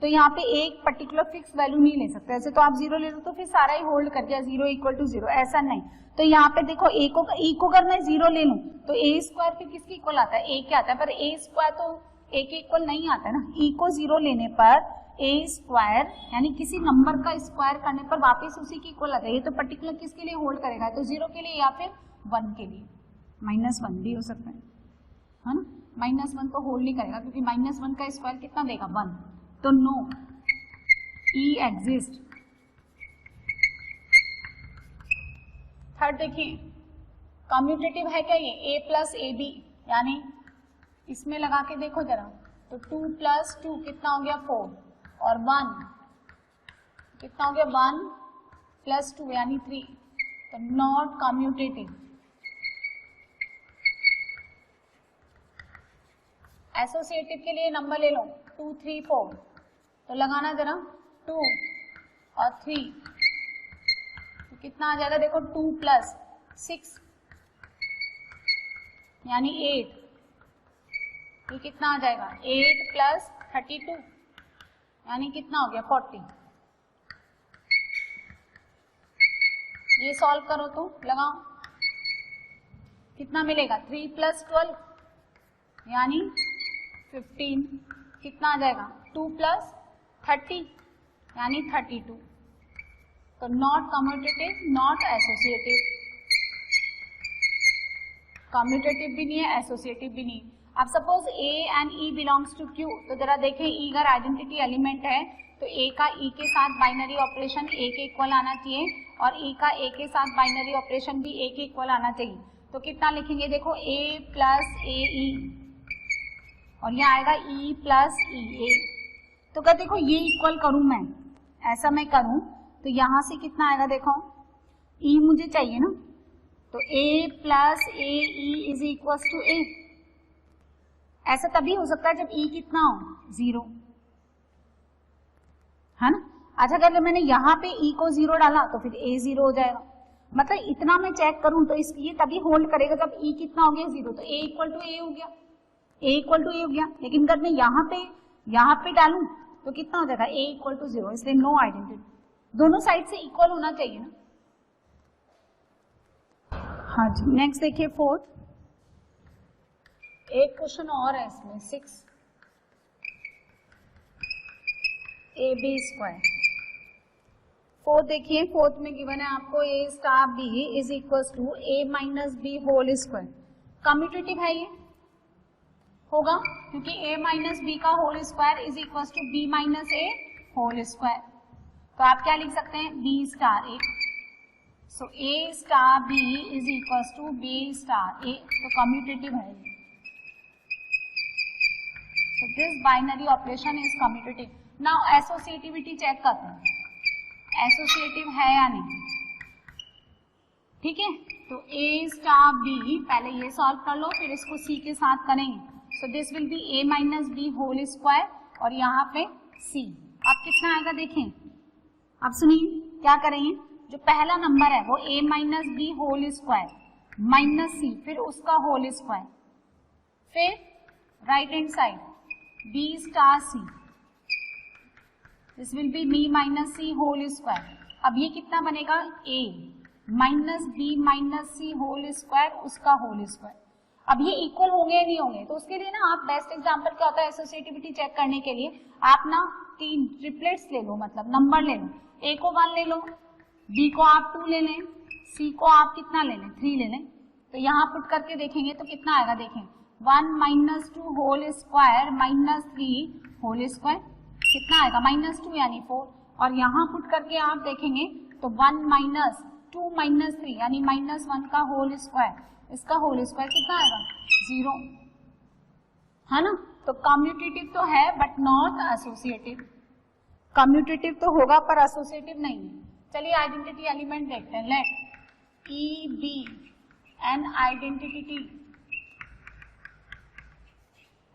तो यहाँ पे एक पर्टिकुलर फिक्स वैल्यू नहीं ले सकते, ऐसे तो आप 0 ले लो तो फिर सारा ही होल्ड कर दिया 0 इक्वल टू 0, ऐसा नहीं। तो यहाँ पे देखो e को अगर मैं 0 ले लूं तो a स्क्वायर फिर किसके इक्वल आता है, a क्या आता है, पर a स्क्वायर तो a के इक्वल नहीं आता है ना। e को 0 लेने पर a स्क्वायर यानी किसी नंबर का स्क्वायर करने पर वापस उसी के इक्वल आता है। ये तो पर्टिकुलर किसके लिए होल्ड करेगा, तो 0 के लिए या फिर 1 के लिए, -1 भी हो सकता है ना। -1 तो होल्ड नहीं करेगा क्योंकि -1 का स्क्वायर कितना देगा 1, तो नो e एग्जिस्ट। थर्ड देखिए, कम्यूटेटिव है क्या ये, a प्लस ए बी, यानी इसमें लगा के देखो जरा, तो 2 प्लस 2 कितना हो गया 4 और 1 कितना हो गया 1 प्लस 2 यानी 3, तो नॉट कम्यूटेटिव। एसोसिएटिव के लिए नंबर ले लो 2 3 4, तो लगाना जरा 2 और 3, तो कितना आ जाएगा देखो 2 प्लस 6 यानी 8, ये कितना आ जाएगा 8 प्लस 32 यानी कितना हो गया 40। ये सॉल्व करो तो लगाओ कितना मिलेगा 3 प्लस 12 यानी 15। कितना आ जाएगा 2 प्लस 30 यानी 32। तो not commutative not associative, commutative भी नहीं है एसोसिएटिव भी नहीं। अब suppose a and e belongs to Q, तो जरा देखें ई अगर आइडेंटिटी एलिमेंट है तो ए का ई के साथ बाइनरी ऑपरेशन ए के इक्वल आना चाहिए और ई का ए के साथ बाइनरी ऑपरेशन भी ए के इक्वल आना चाहिए। तो कितना लिखेंगे देखो ए प्लस ए ई और ये आएगा ई प्लस ई ए। तो क्या देखो ये इक्वल करूं मैं, ऐसा मैं करूं तो यहां से कितना आएगा देखो ई मुझे चाहिए ना, तो a plus a e is equal to a. ऐसा तभी हो सकता है जब e कितना हो 0, है ना। अच्छा अगर मैंने यहाँ पे e को 0 डाला तो फिर a 0 हो जाएगा। मतलब इतना मैं चेक करूं तो ये तभी होल्ड करेगा जब e कितना हो गया 0, तो a इक्वल टू ए हो गया, a इक्वल टू ए हो गया। लेकिन अगर मैं यहाँ पे डालूं तो कितना हो जाएगा a इक्वल टू 0, इसलिए नो आइडेंटिटी। दोनों साइड से इक्वल होना चाहिए ना। हाँ जी नेक्स्ट देखिए फोर्थ, एक क्वेश्चन और है इसमें 6 ab स्क्वायर। फोर्थ देखिए, फोर्थ में गिवन है आपको a star b is equal to a minus b whole square. Commutative है ये, होगा क्योंकि a माइनस बी का whole square is equal to b minus a whole square. तो आप क्या लिख सकते हैं b star a, so a star b is equal to b star a। तो कम्यूटेटिव है ये, so this binary operation is commutative. Now associativity check करते हैं, एसोसिएटिव है या नहीं। ठीक है, तो a स्टार b पहले ये सॉल्व कर लो फिर इसको c के साथ करेंगे। So this will be a minus b whole square और यहाँ पे c। अब कितना आएगा देखें, अब सुनिए क्या करेंगे, जो पहला नंबर है वो a minus b whole square minus c फिर उसका होल स्क्वायर, फिर right hand side b star c, this will be b minus c whole square. अब ये कितना बनेगा a minus b minus c whole square उसका होल स्क्वायर। अब ये इक्वल होंगे या नहीं होंगे, तो उसके लिए ना आप बेस्ट एग्जांपल क्या होता है एसोसिएटिविटी चेक करने के लिए, आप ना 3 ट्रिपलेट्स ले लो, मतलब नंबर ले लो, a को 1 ले लो, b को आप 2 ले लें, c को आप कितना ले लें 3 ले लें। तो यहाँ पुट करके देखेंगे तो कितना आएगा देखें 1 minus 2 whole square minus 3 whole square, कितना आएगा माइनस 2 यानी 4। और यहाँ पुट करके आप देखेंगे तो 1 माइनस 2 माइनस 3 यानी माइनस 1 का होल स्क्वायर, इसका होल स्क्वायर कितना आएगा 0, है ना। तो कम्यूटेटिव तो है बट नॉट एसोसिएटिव, कम्यूटेटिव तो होगा पर एसोसिएटिव नहीं है। चलिए आइडेंटिटी एलिमेंट देखते हैं, let e be an identity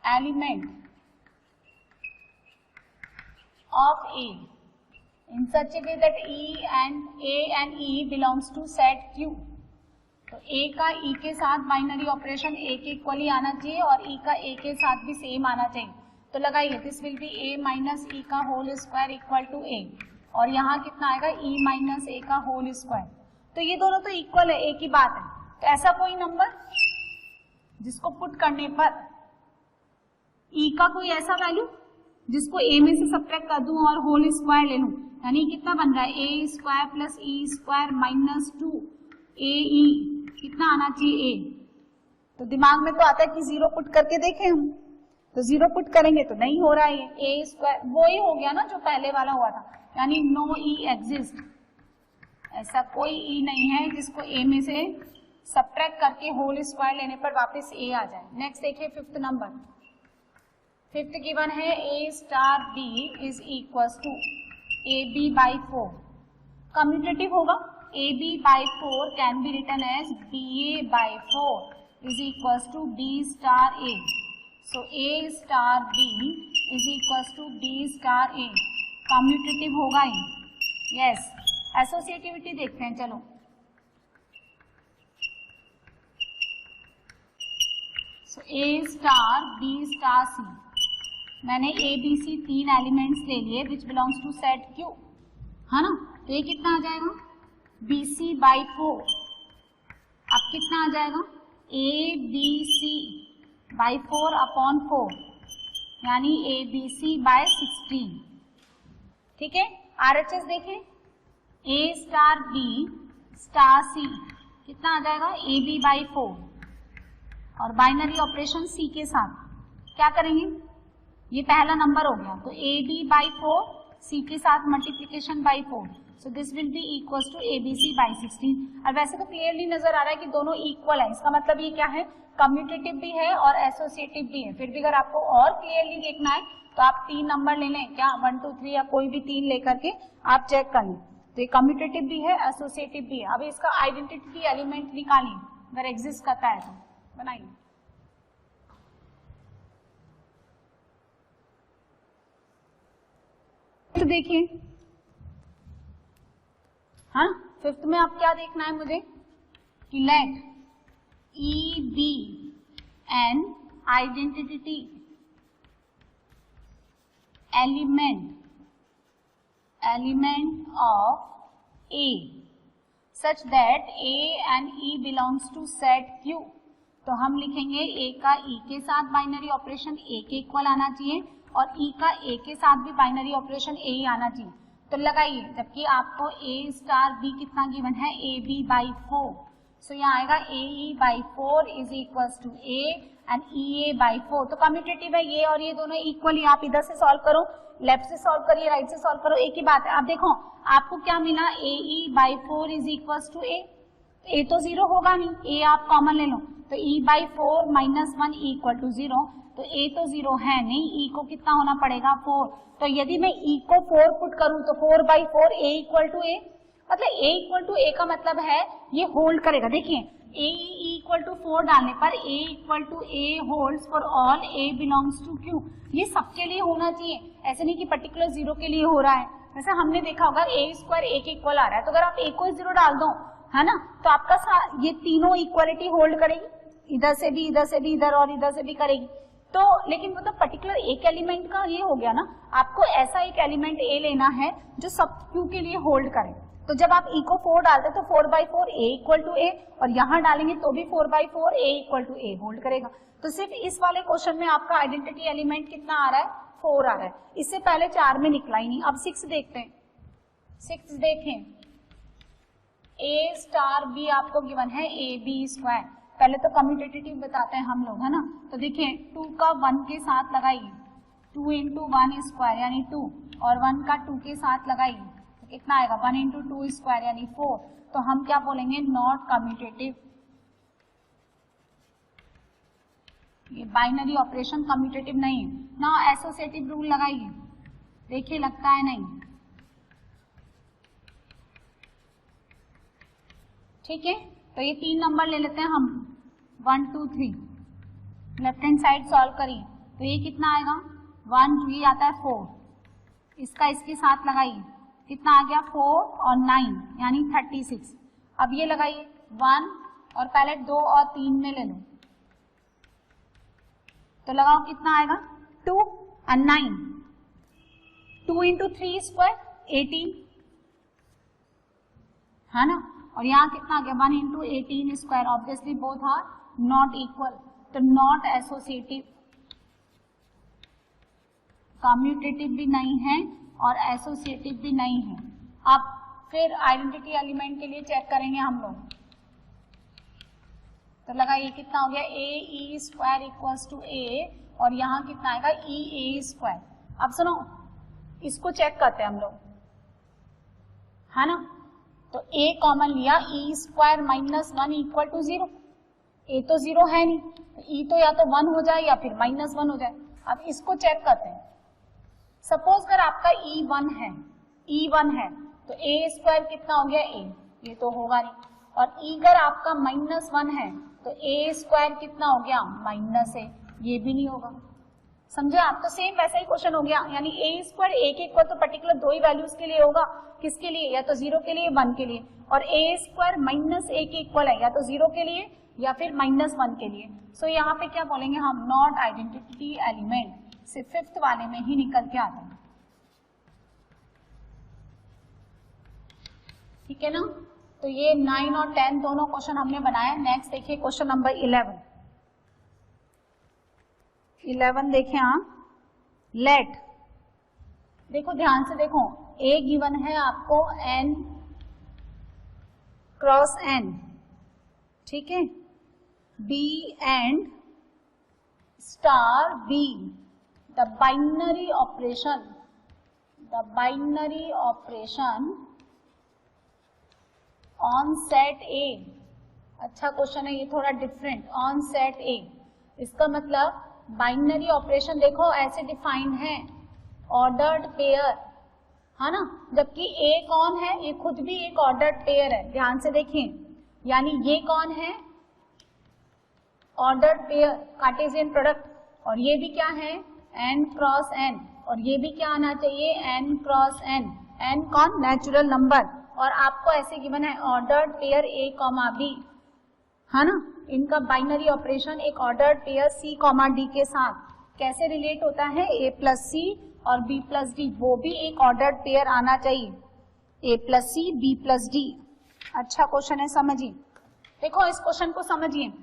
element of A in such a way that A and E belongs to set Q। तो A का E के साथ बाइनरी ऑपरेशन A के इक्वली आना चाहिए और E का A के साथ भी सेम आना चाहिए। तो लगाइए this will be A minus E का whole square equal to A और यहाँ कितना आएगा E माइनस A का होल स्क्वायर। तो ये दोनों तो इक्वल है, एक ही बात है। तो ऐसा कोई नंबर जिसको पुट करने पर e का कोई ऐसा वैल्यू जिसको a में से सब्ट्रैक्ट कर दूं और होल स्क्वायर ले लूं, यानी कितना बन रहा है a square plus e square minus 2 ae, कितना आना चाहिए a। तो दिमाग में तो आता है कि 0 पुट करके देखें हम, तो 0 पुट करेंगे तो नहीं हो रहा है ये a स्क्वायर, वो ही हो गया ना जो पहले वाला हुआ था, यानी नो e एग्जिस्ट, ऐसा कोई e नहीं है जिसको a में से सब्ट्रैक्ट करके होल स्क्वायर लेने पर वापस a आ जाए। नेक्स्ट देखिए फिफ्थ नंबर, फिफ्थ गिवन है a star b is equal to A b by 4। Commutative होगा, a b by 4 can be written as b a by 4 is equal to b star a. So a star b is equal to b star a, commutative होगा ही। यस, एसोसिएटिविटी देखते हैं, चलो so a star b star c, मैंने ए बी सी तीन एलिमेंट्स ले लिए which belongs to set Q, है ना। तो ये कितना आ जाएगा बी सी बाई 4, अब कितना आ जाएगा a B C by 4 upon 4, यानी ए बी सी बाय 16, ठीक है। RHS देखें, ए स्टार बी स्टार सी कितना आ जाएगा ए बी बाई 4, और बाइनरी ऑपरेशन सी के साथ क्या करेंगे, ये पहला नंबर हो गया, तो ए बी बाई 4 सी के साथ multiplication by 4, so this will be equal to A B C by 16। अब वैसे तो क्लियरली नजर आ रहा है कि दोनों इक्वल है, इसका मतलब ये क्या है, कम्यूटेटिव भी है और एसोसिएटिव भी है। फिर भी अगर आपको और क्लियरली देखना है तो आप 3 नंबर ले लें, क्या 1 2 3 या कोई भी 3 लेकर के आप चेक कर लें। तो ये कम्यूटेटिव भी है, एसोसिएटिव भी है। अब इसका आइडेंटिटी एलिमेंट निकालिए, अगर एग्जिस्ट करता है तो बनाइए। तो देखिए, हाँ फिफ्थ में अब क्या देखना है मुझे कि let e be an identity element of A such that A and E belongs to set Q। तो हम लिखेंगे A का E के साथ बाइनरी ऑपरेशन A के इक्वल आना चाहिए और E का A के साथ भी बाइनरी ऑपरेशन A ही आना चाहिए। तो लगाइए, जबकि आपको A स्टार B कितना गिवन है ए बी बाई 4, सो यहाँ आएगा a e by 4 is equal to a and e a by 4। तो कम्यूटेटिव है ये और ये दोनों इक्वली, आप इधर से सॉल्व करो, लेफ्ट से सॉल्व करिए, राइट से सॉल्व करो, एक ही बात है। आप देखो आपको क्या मिला, ए e by 4 is equal to ए तो 0 होगा नहीं, ए आप कॉमन ले लो, तो ई बाई 4 माइनस 1 इक्वल टू 0, तो ए तो 0 है नहीं, ई को कितना होना पड़ेगा 4। तो यदि मैं ई को 4 पुट करूं तो 4 बाई 4 ए इक्वल टू ए, मतलब ए इक्वल टू ए का मतलब है ये होल्ड करेगा। देखिए ए इक्वल टू 4 डालने पर a equal to a holds for all a belongs to Q, ये सबके लिए होना चाहिए, ऐसे नहीं कि पर्टिकुलर 0 के लिए हो रहा है। वैसे हमने देखा होगा ए स्क्वायर ए के इक्वल आ रहा है, तो अगर आप ए को 0 डाल दो, है ना, तो आपका ये तीनों इक्वालिटी होल्ड करेगी, इधर से भी इधर और इधर से भी करेगी। तो लेकिन मतलब पर्टिकुलर एक एलिमेंट का ये हो गया ना, आपको ऐसा एक एलिमेंट ए लेना है जो सब क्यू के लिए होल्ड करे। तो जब आप ई को 4 डालते तो 4 by 4 a equal to a, और यहाँ डालेंगे तो भी 4 by 4 a equal to a hold करेगा। तो सिर्फ इस वाले क्वेश्चन में आपका आइडेंटिटी एलिमेंट कितना आ रहा है, 4 आ रहा है, इससे पहले 4 में निकला ही नहीं। अब 6 देखते हैं, 6 देखें, ए स्टार बी आपको गिवन है ए बी स्क्वायर, पहले तो कम्यूटेटिव बताते हैं हम लोग, है ना। तो देखिए 2 का 1 के साथ लगाइए, 2 इंटू 1 स्क्वायर यानी 2, और 1 का 2 के साथ लगाइए तो कितना आएगा 1 इंटू 2 स्क्वायर यानी 4। तो हम क्या बोलेंगे, नॉट कम्यूटेटिव। ये बाइनरी ऑपरेशन कम्यूटेटिव नहीं है ना। एसोसिएटिव रूल लगाइए, देखिए लगता है नहीं, ठीक है। तो ये 3 नंबर ले लेते हैं हम, 1 2 3, लेफ्ट हैंड साइड सॉल्व करिए तो ये कितना आएगा 1, ये आता है 4, इसका इसके साथ लगाइए कितना आ गया 4 और 9 यानी 36। अब ये लगाइए 1 और पहले 2 और 3 में ले लो, तो लगाओ कितना आएगा 2 और 9, 2 इंटू 3 स्क्वायर 18, है ना। और यहाँ कितना आ गया 1 into 18 square, obviously both are not equal, तो नॉट एसोसिएटिव, कम्यूटेटिव भी नहीं है और एसोसिएटिव भी नहीं है। अब फिर आइडेंटिटी एलिमेंट के लिए चेक करेंगे हम लोग, तो लगाइए कितना हो गया ए E square equals to a, और यहाँ कितना आएगा ई ए स्क्वायर। अब सुनो इसको चेक करते हैं हम लोग, है ना। तो a कॉमन लिया, e square minus 1 equal to 0, a तो 0 है नहीं, तो e तो या तो 1 हो जाए या फिर माइनस 1 हो जाए। अब इसको चेक करते हैं, सपोज अगर आपका e 1 है तो a स्क्वायर कितना हो गया a, ये तो होगा नहीं, और e अगर आपका माइनस 1 है तो a स्क्वायर कितना हो गया माइनस a, ये भी नहीं होगा, समझे आप। तो सेम वैसा ही क्वेश्चन हो गया, यानी a स्क्वायर a के इक्वल तो पर्टिकुलर 2 ही वैल्यूज के लिए होगा, किसके लिए, या तो 0 के लिए 1 के लिए, और a स्क्वायर माइनस a के इक्वल है या तो 0 के लिए या फिर -1 के लिए। सो यहाँ पे क्या बोलेंगे हम, नॉट आइडेंटिटी एलिमेंट सिर्फ फिफ्थ वाले में ही निकल के आता है। ठीक है ना। तो ये 9 और 10 दोनों क्वेश्चन हमने बनाया। नेक्स्ट देखिए क्वेश्चन नंबर 11 देखें आप। लेट, देखो ध्यान से देखो, ए गिवन है आपको n क्रॉस n, ठीक है, b and star b, the binary operation on set ए। अच्छा क्वेश्चन है ये, थोड़ा डिफरेंट, ऑन सेट ए। इसका मतलब बाइनरी ऑपरेशन देखो ऐसे डिफाइंड है, ऑर्डर्ड पेयर, है ना, जबकि ए कौन है, ये खुद भी एक ऑर्डर्ड पेयर है। ध्यान से देखें, यानी ये कौन है, ऑर्डर्ड पेयर, कार्टेशियन प्रोडक्ट, और ये भी क्या है, n क्रॉस n, और ये भी क्या आना चाहिए, n क्रॉस n। n कौन, नेचुरल नंबर, और आपको ऐसे गिवन है ordered pair a comma b, है ना। इनका बाइनरी ऑपरेशन एक ordered pair c comma d के साथ कैसे रिलेट होता है, a प्लस c और b प्लस d, वो भी एक ऑर्डर्ड पेयर आना चाहिए, a plus c b plus d। अच्छा क्वेश्चन है, समझिए। देखो इस क्वेश्चन को समझिए,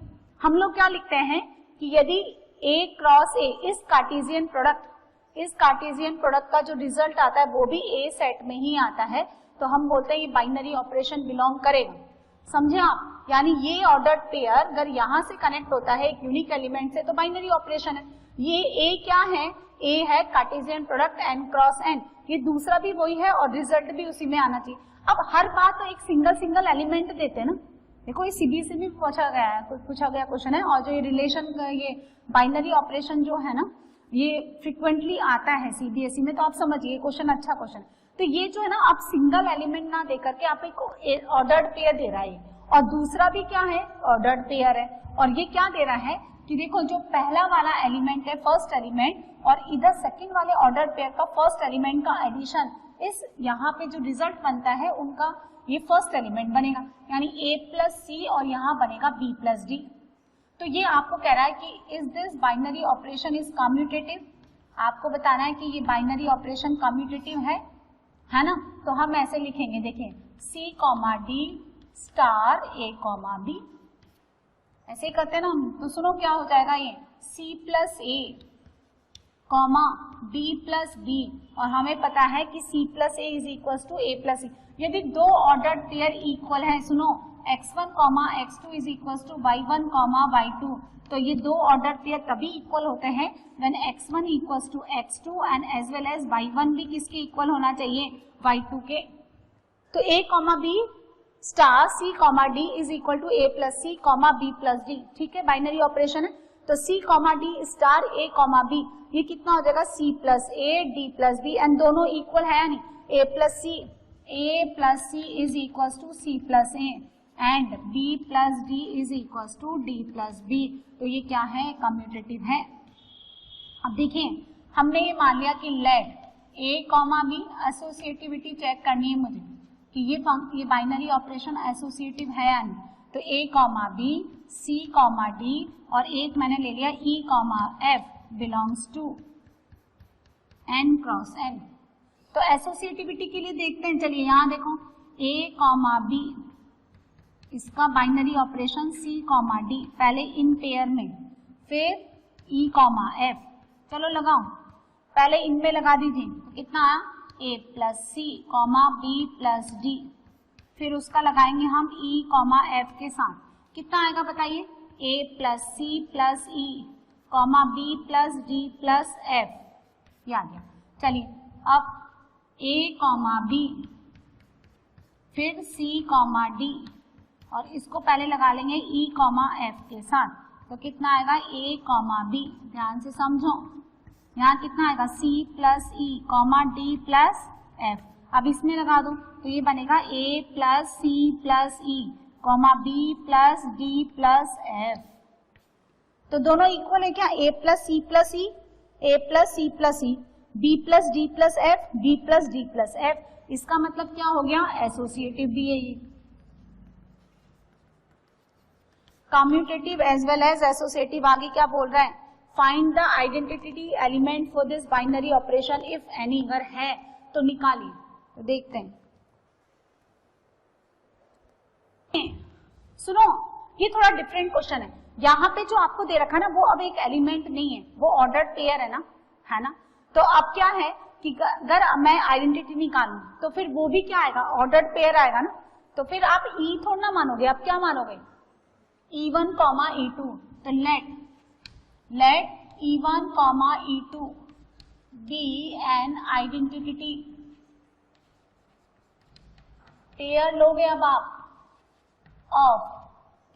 हम लोग क्या लिखते हैं कि यदि a क्रॉस a, इस कार्टेशियन प्रोडक्ट का जो रिजल्ट आता है वो भी a सेट में ही आता है, तो हम बोलते हैं ये बाइनरी ऑपरेशन बिलोंग करेगा। समझे आप, यानी ये ऑर्डर्ड पेयर अगर यहाँ से कनेक्ट होता है एक यूनिक एलिमेंट से तो बाइनरी ऑपरेशन है। ये ए क्या है, ए है Cartesian product n cross n, ये दूसरा भी वही है और रिजल्ट भी उसी में आना चाहिए। अब हर बार तो एक सिंगल एलिमेंट देते हैं ना। देखो ये सीबीएसई में पूछा गया क्वेश्चन है, और जो ये रिलेशन, ये बाइनरी ऑपरेशन जो है ना, ये फ्रिक्वेंटली आता है सीबीएसई में, तो आप समझिए क्वेश्चन अच्छा क्वेश्चन है। तो ये जो है ना, आप सिंगल एलिमेंट ना दे करके आप एक ऑर्डर्ड पेयर दे रहा है, और दूसरा भी क्या है, ऑर्डर्ड पेयर है। और ये क्या दे रहा है कि देखो जो पहला वाला एलिमेंट है, फर्स्ट एलिमेंट, और इधर सेकंड वाले ऑर्डर्ड पेयर का फर्स्ट एलिमेंट का एडिशन, इस यहाँ पे जो रिजल्ट बनता है उनका ये फर्स्ट एलिमेंट बनेगा, यानी a प्लस सी, और यहाँ बनेगा b प्लस डी। तो ये आपको कह रहा है कि is this binary operation is commutative, आपको बताना है कि ये बाइनरी ऑपरेशन कम्यूटेटिव है ना। तो हम ऐसे लिखेंगे, देखिए c comma D star a comma b, ऐसे ही करते हैं ना हम। तो सुनो क्या हो जाएगा, ये c plus a comma b plus b, और हमें पता है कि c plus a is equal to a plus c। यदि दो ऑर्डर्ड पेयर इक्वल है, सुनो x1 comma x2 is equal to y1 comma y2, तो ये दो ऑर्डर्ड पेयर तभी इक्वल होते हैं when x1 equal to x2 and as well as y1 भी किसके इक्वल होना चाहिए, y2 के। तो a comma b star c comma d is equal to a plus c comma b plus d, ठीक है, बाइनरी ऑपरेशन है। तो c comma d star a comma b, ये कितना हो जाएगा, c plus a d plus b, and दोनों इक्वल है यानी a plus c is equal to c plus a and b plus d is equal to d plus b। तो ये क्या है, कम्यूटेटिव है। अब देखिए हमने ये मान लिया कि let a comma b, associativity check करनी है मुझे कि ये बाइनरी ऑपरेशन एसोसिएटिव है या नहीं। तो a comma b, c comma d, और एक मैंने ले लिया e comma f belongs to n cross n। तो एसोसिएटिविटी के लिए देखते हैं, चलिए यहाँ देखो a कॉमा b, इसका binary operation c comma d, पहले इन पेयर में, फिर e कॉमा f। चलो लगाओ, पहले इनमें लगा दीजिए, तो कितना आया, a plus c comma b plus d, फिर उसका लगाएंगे हम e कॉमा f के साथ, कितना आएगा बताइए, a plus c plus e comma b plus d plus f, ये आ गया। चलिए अब a कॉमा b, फिर c कॉमा d, और इसको पहले लगा लेंगे e कॉमा f के साथ, तो कितना आएगा, a कॉमा b, ध्यान से समझो, यहाँ कितना आएगा, c plus e comma d plus f। अब इसमें लगा दो तो ये बनेगा a plus c plus e comma b plus d plus f। तो दोनों इक्वल है क्या, a plus c plus e, a plus c plus e, b plus d plus f, b plus d plus f। इसका मतलब क्या हो गया, एसोसिएटिव भी है ये। Commutative as well as associative. आगे क्या बोल रहा है, find the identity element for this binary operation if any, अगर है तो निकालिए। तो देखते हैं, सुनो ये थोड़ा डिफरेंट क्वेश्चन है। यहाँ पे जो आपको दे रखा है ना वो अब एक एलिमेंट नहीं है, वो ऑर्डर्ड पेयर है ना। तो अब क्या है कि अगर मैं आइडेंटिटी निकालूं तो फिर वो भी क्या आएगा, ऑर्डर्ड पेयर आएगा ना। तो फिर आप ई थोड़ा ना मानोगे, आप क्या मानोगे, E1, E2। तो लेट E1, E2 be an identity pair लोगे अब आप ऑफ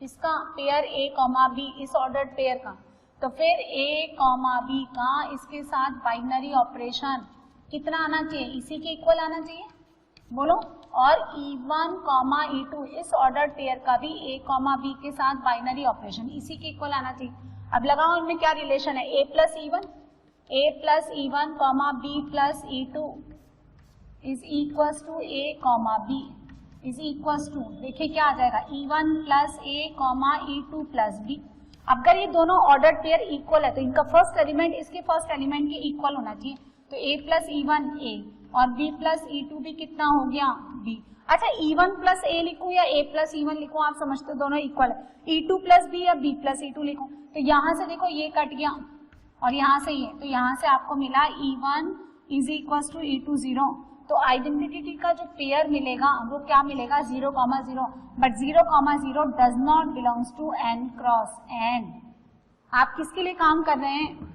किसका, पेयर A, B, इस ऑर्डर्ड पेयर का। तो फिर A, B का इसके साथ बाइनरी ऑपरेशन कितना आना चाहिए, इसी के इक्वल आना चाहिए, बोलो। और E1, E2 इस ऑर्डर्ड पेयर का भी A, B के साथ बाइनरी ऑपरेशन इसी के इक्वल आना चाहिए। अब लगाओ इनमें क्या रिलेशन है, A plus E1, B plus E2 is equal to A, B is equal to, देखिए क्या आ जाएगा, E1 plus A, E2 plus B। अब अगर ये दोनों ऑर्डर्ड पेयर इक्वल है तो इनका फर्स्ट एलिमेंट इसके फर्स्ट एलिमेंट के इक्वल होना चाहिए। तो A प्लस E1 A और B प्लस E2 भी कितना हो गया B। अच्छा E1 प्लस A लिखूं या A प्लस E1 लिखूं, आप समझते हो दोनों इक्वल है। E2 प्लस B या B प्लस E2 लिखूं, तो यहाँ से देखो ये कट गया और यहाँ से ये, तो यहाँ से आपको मिला E1 is equal to E2 0। तो आइडेंटिटी का जो पेयर मिलेगा वो क्या मिलेगा, 0, 0। But 0, 0 does not belongs to n cross n। आप किसके लिए काम कर रहे हैं,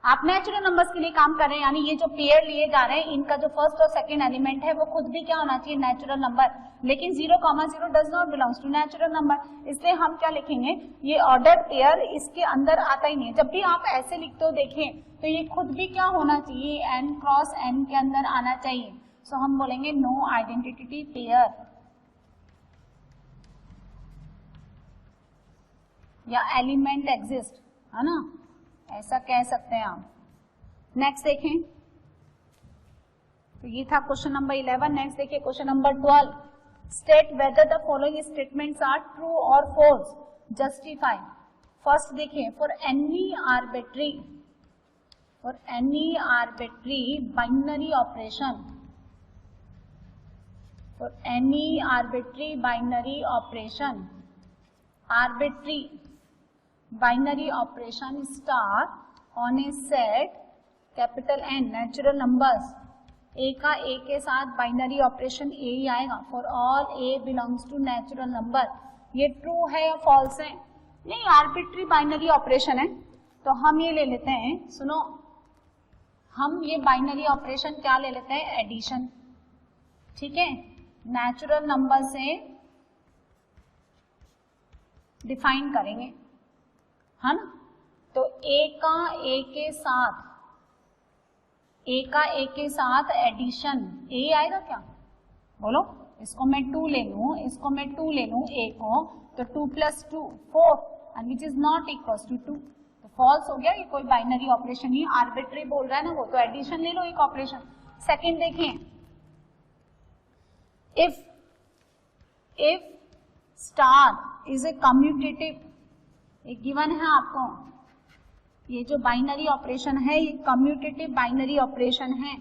आप नेचुरल नंबर्स के लिए काम कर रहे हैं। यानी ये जो पेयर लिए जा रहे हैं इनका जो फर्स्ट और सेकंड एलिमेंट है वो खुद भी क्या होना चाहिए, नेचुरल नंबर। लेकिन 0, 0 does not belongs to natural number, इसलिए हम क्या लिखेंगे, ये ऑर्डर्ड पेयर इसके अंदर आता ही नहीं है। जब भी आप ऐसे लिखते हो देखें तो ये खुद भी क्या होना चाहिए, n क्रॉस n के अंदर आना चाहिए। सो हम बोलेंगे नो आइडेंटिटी पेयर या एलिमेंट एग्जिस्ट, है ना, ऐसा कह सकते हैं आप। नेक्स्ट देखें, तो ये था क्वेश्चन नंबर 11। नेक्स्ट देखिए question number 12, state whether the following statements are true और फॉल्स, जस्टिफाई। फर्स्ट देखिए, for any arbitrary binary operation, for any arbitrary binary operation, arbitrary binary operation star on a set capital N natural numbers, A का A के साथ बाइनरी ऑपरेशन A ही आएगा। For all A belongs to natural number, ये ट्रू है या फॉल्स है, नहीं आर्बिट्री बाइनरी ऑपरेशन है। तो हम ये ले लेते हैं, सुनो, हम ये बाइनरी ऑपरेशन क्या ले लेते हैं, एडिशन, ठीक है, नेचुरल नंबर से डिफाइन करेंगे, है ना। तो A का A के साथ एडिशन A आएगा क्या, बोलो। इसको मैं 2 ले लूं, इसको मैं 2 ले लूं A को, तो 2 plus 2 4 and which is not equal to 2, तो फॉल्स हो गया, ये कोई बाइनरी ऑपरेशन नहीं, आर्बिट्री बोल रहा है ना वो, तो एडिशन ले लो एक ऑपरेशन। सेकंड देखें, if star is a commutative, एक गिवन है आपको, ये जो बाइनरी ऑपरेशन है ये कम्यूटेटिव बाइनरी ऑपरेशन है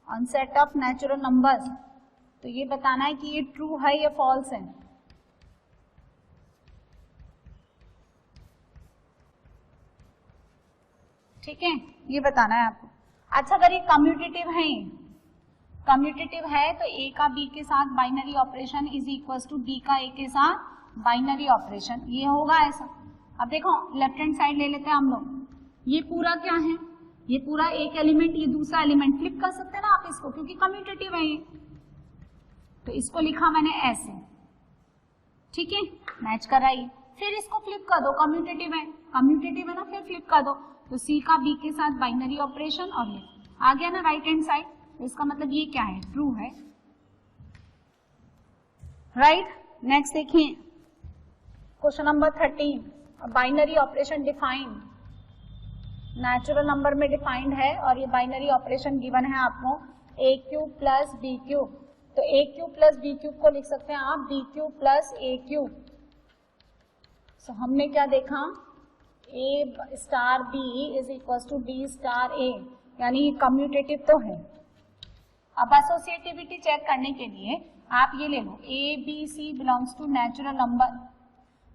on set of natural numbers. तो ये बताना है कि ये ट्रू है या फॉल्स है, ठीक है, ये बताना है आपको। अच्छा अगर ये कम्यूटेटिव है तो A का B के साथ binary operation is equal to B का A के साथ बाइनरी ऑपरेशन, ये होगा ऐसा। अब देखो लेफ्ट हैंड साइड ले लेते हैं हम लोग, ये पूरा क्या है, ये पूरा एक एलिमेंट, ये दूसरा एलिमेंट, फ्लिप कर सकते हैं ना आप इसको क्योंकि कम्यूटेटिव है ये, तो इसको लिखा मैंने ऐसे, ठीक है, मैच कराइए। फिर इसको फ्लिप कर दो, कम्यूटेटिव है ना, फिर फ्लिप कर दो, तो C का B के साथ बाइनरी ऑपरेशन और ये आ गया ना राइट हैंड साइड, तो इसका मतलब ये क्या है, ट्रू है, राइट। नेक्स्ट देखिए question number 13, binary operation defined, natural number में डिफाइंड है और ये बाइनरी ऑपरेशन गिवन है आपको, a cube plus b cube. तो a cube plus b cube को लिख सकते हैं आप b cube plus a cube, so हमने क्या देखा, A star B is equal to B star A, यानी ये कम्यूटेटिव तो है। अब एसोसिएटिविटी चेक करने के लिए आप ये ले लो, A B C belongs to natural number,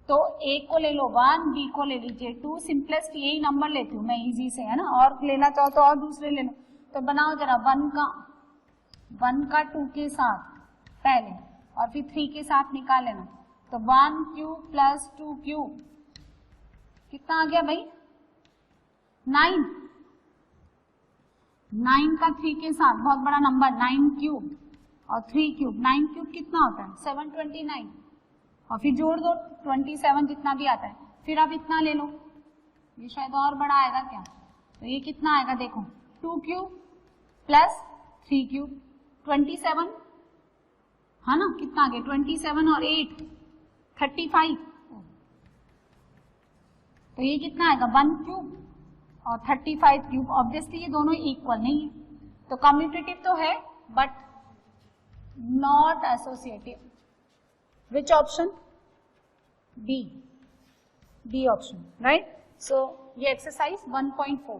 तो A को ले लो 1, B को ले लीजिए 2, सिंपलेस्ट यही नंबर लेती हूँ मैं इजी से, है ना, और लेना चाहो तो और दूसरे ले लो। तो बनाओ जरा 1 का 2 के साथ पहले और फिर 3 के साथ निकाल लेना, तो 1 क्यूब प्लस 2 क्यूब कितना आ गया भाई, 9। 9 का 3 के साथ बहुत बड़ा नंबर 9 क्यूब और 3 क्यूब, 9 क्यूब कितना होता है 729, और फिर जोड़ दो 27 जितना भी आता है, फिर आप इतना ले लो, ये शायद और बड़ा आएगा क्या, तो ये कितना आएगा देखो 2 क्यूब प्लस 3 क्यूब 27, है ना, कितना आ गया 27 और 8 35, तो ये कितना आएगा 1 क्यूब और 35 क्यूब। ऑब्वियसली ये दोनों इक्वल नहीं है, तो कम्यूटेटिव तो है but not associative. Which option, b option, right. So ये एक्सरसाइज 1.4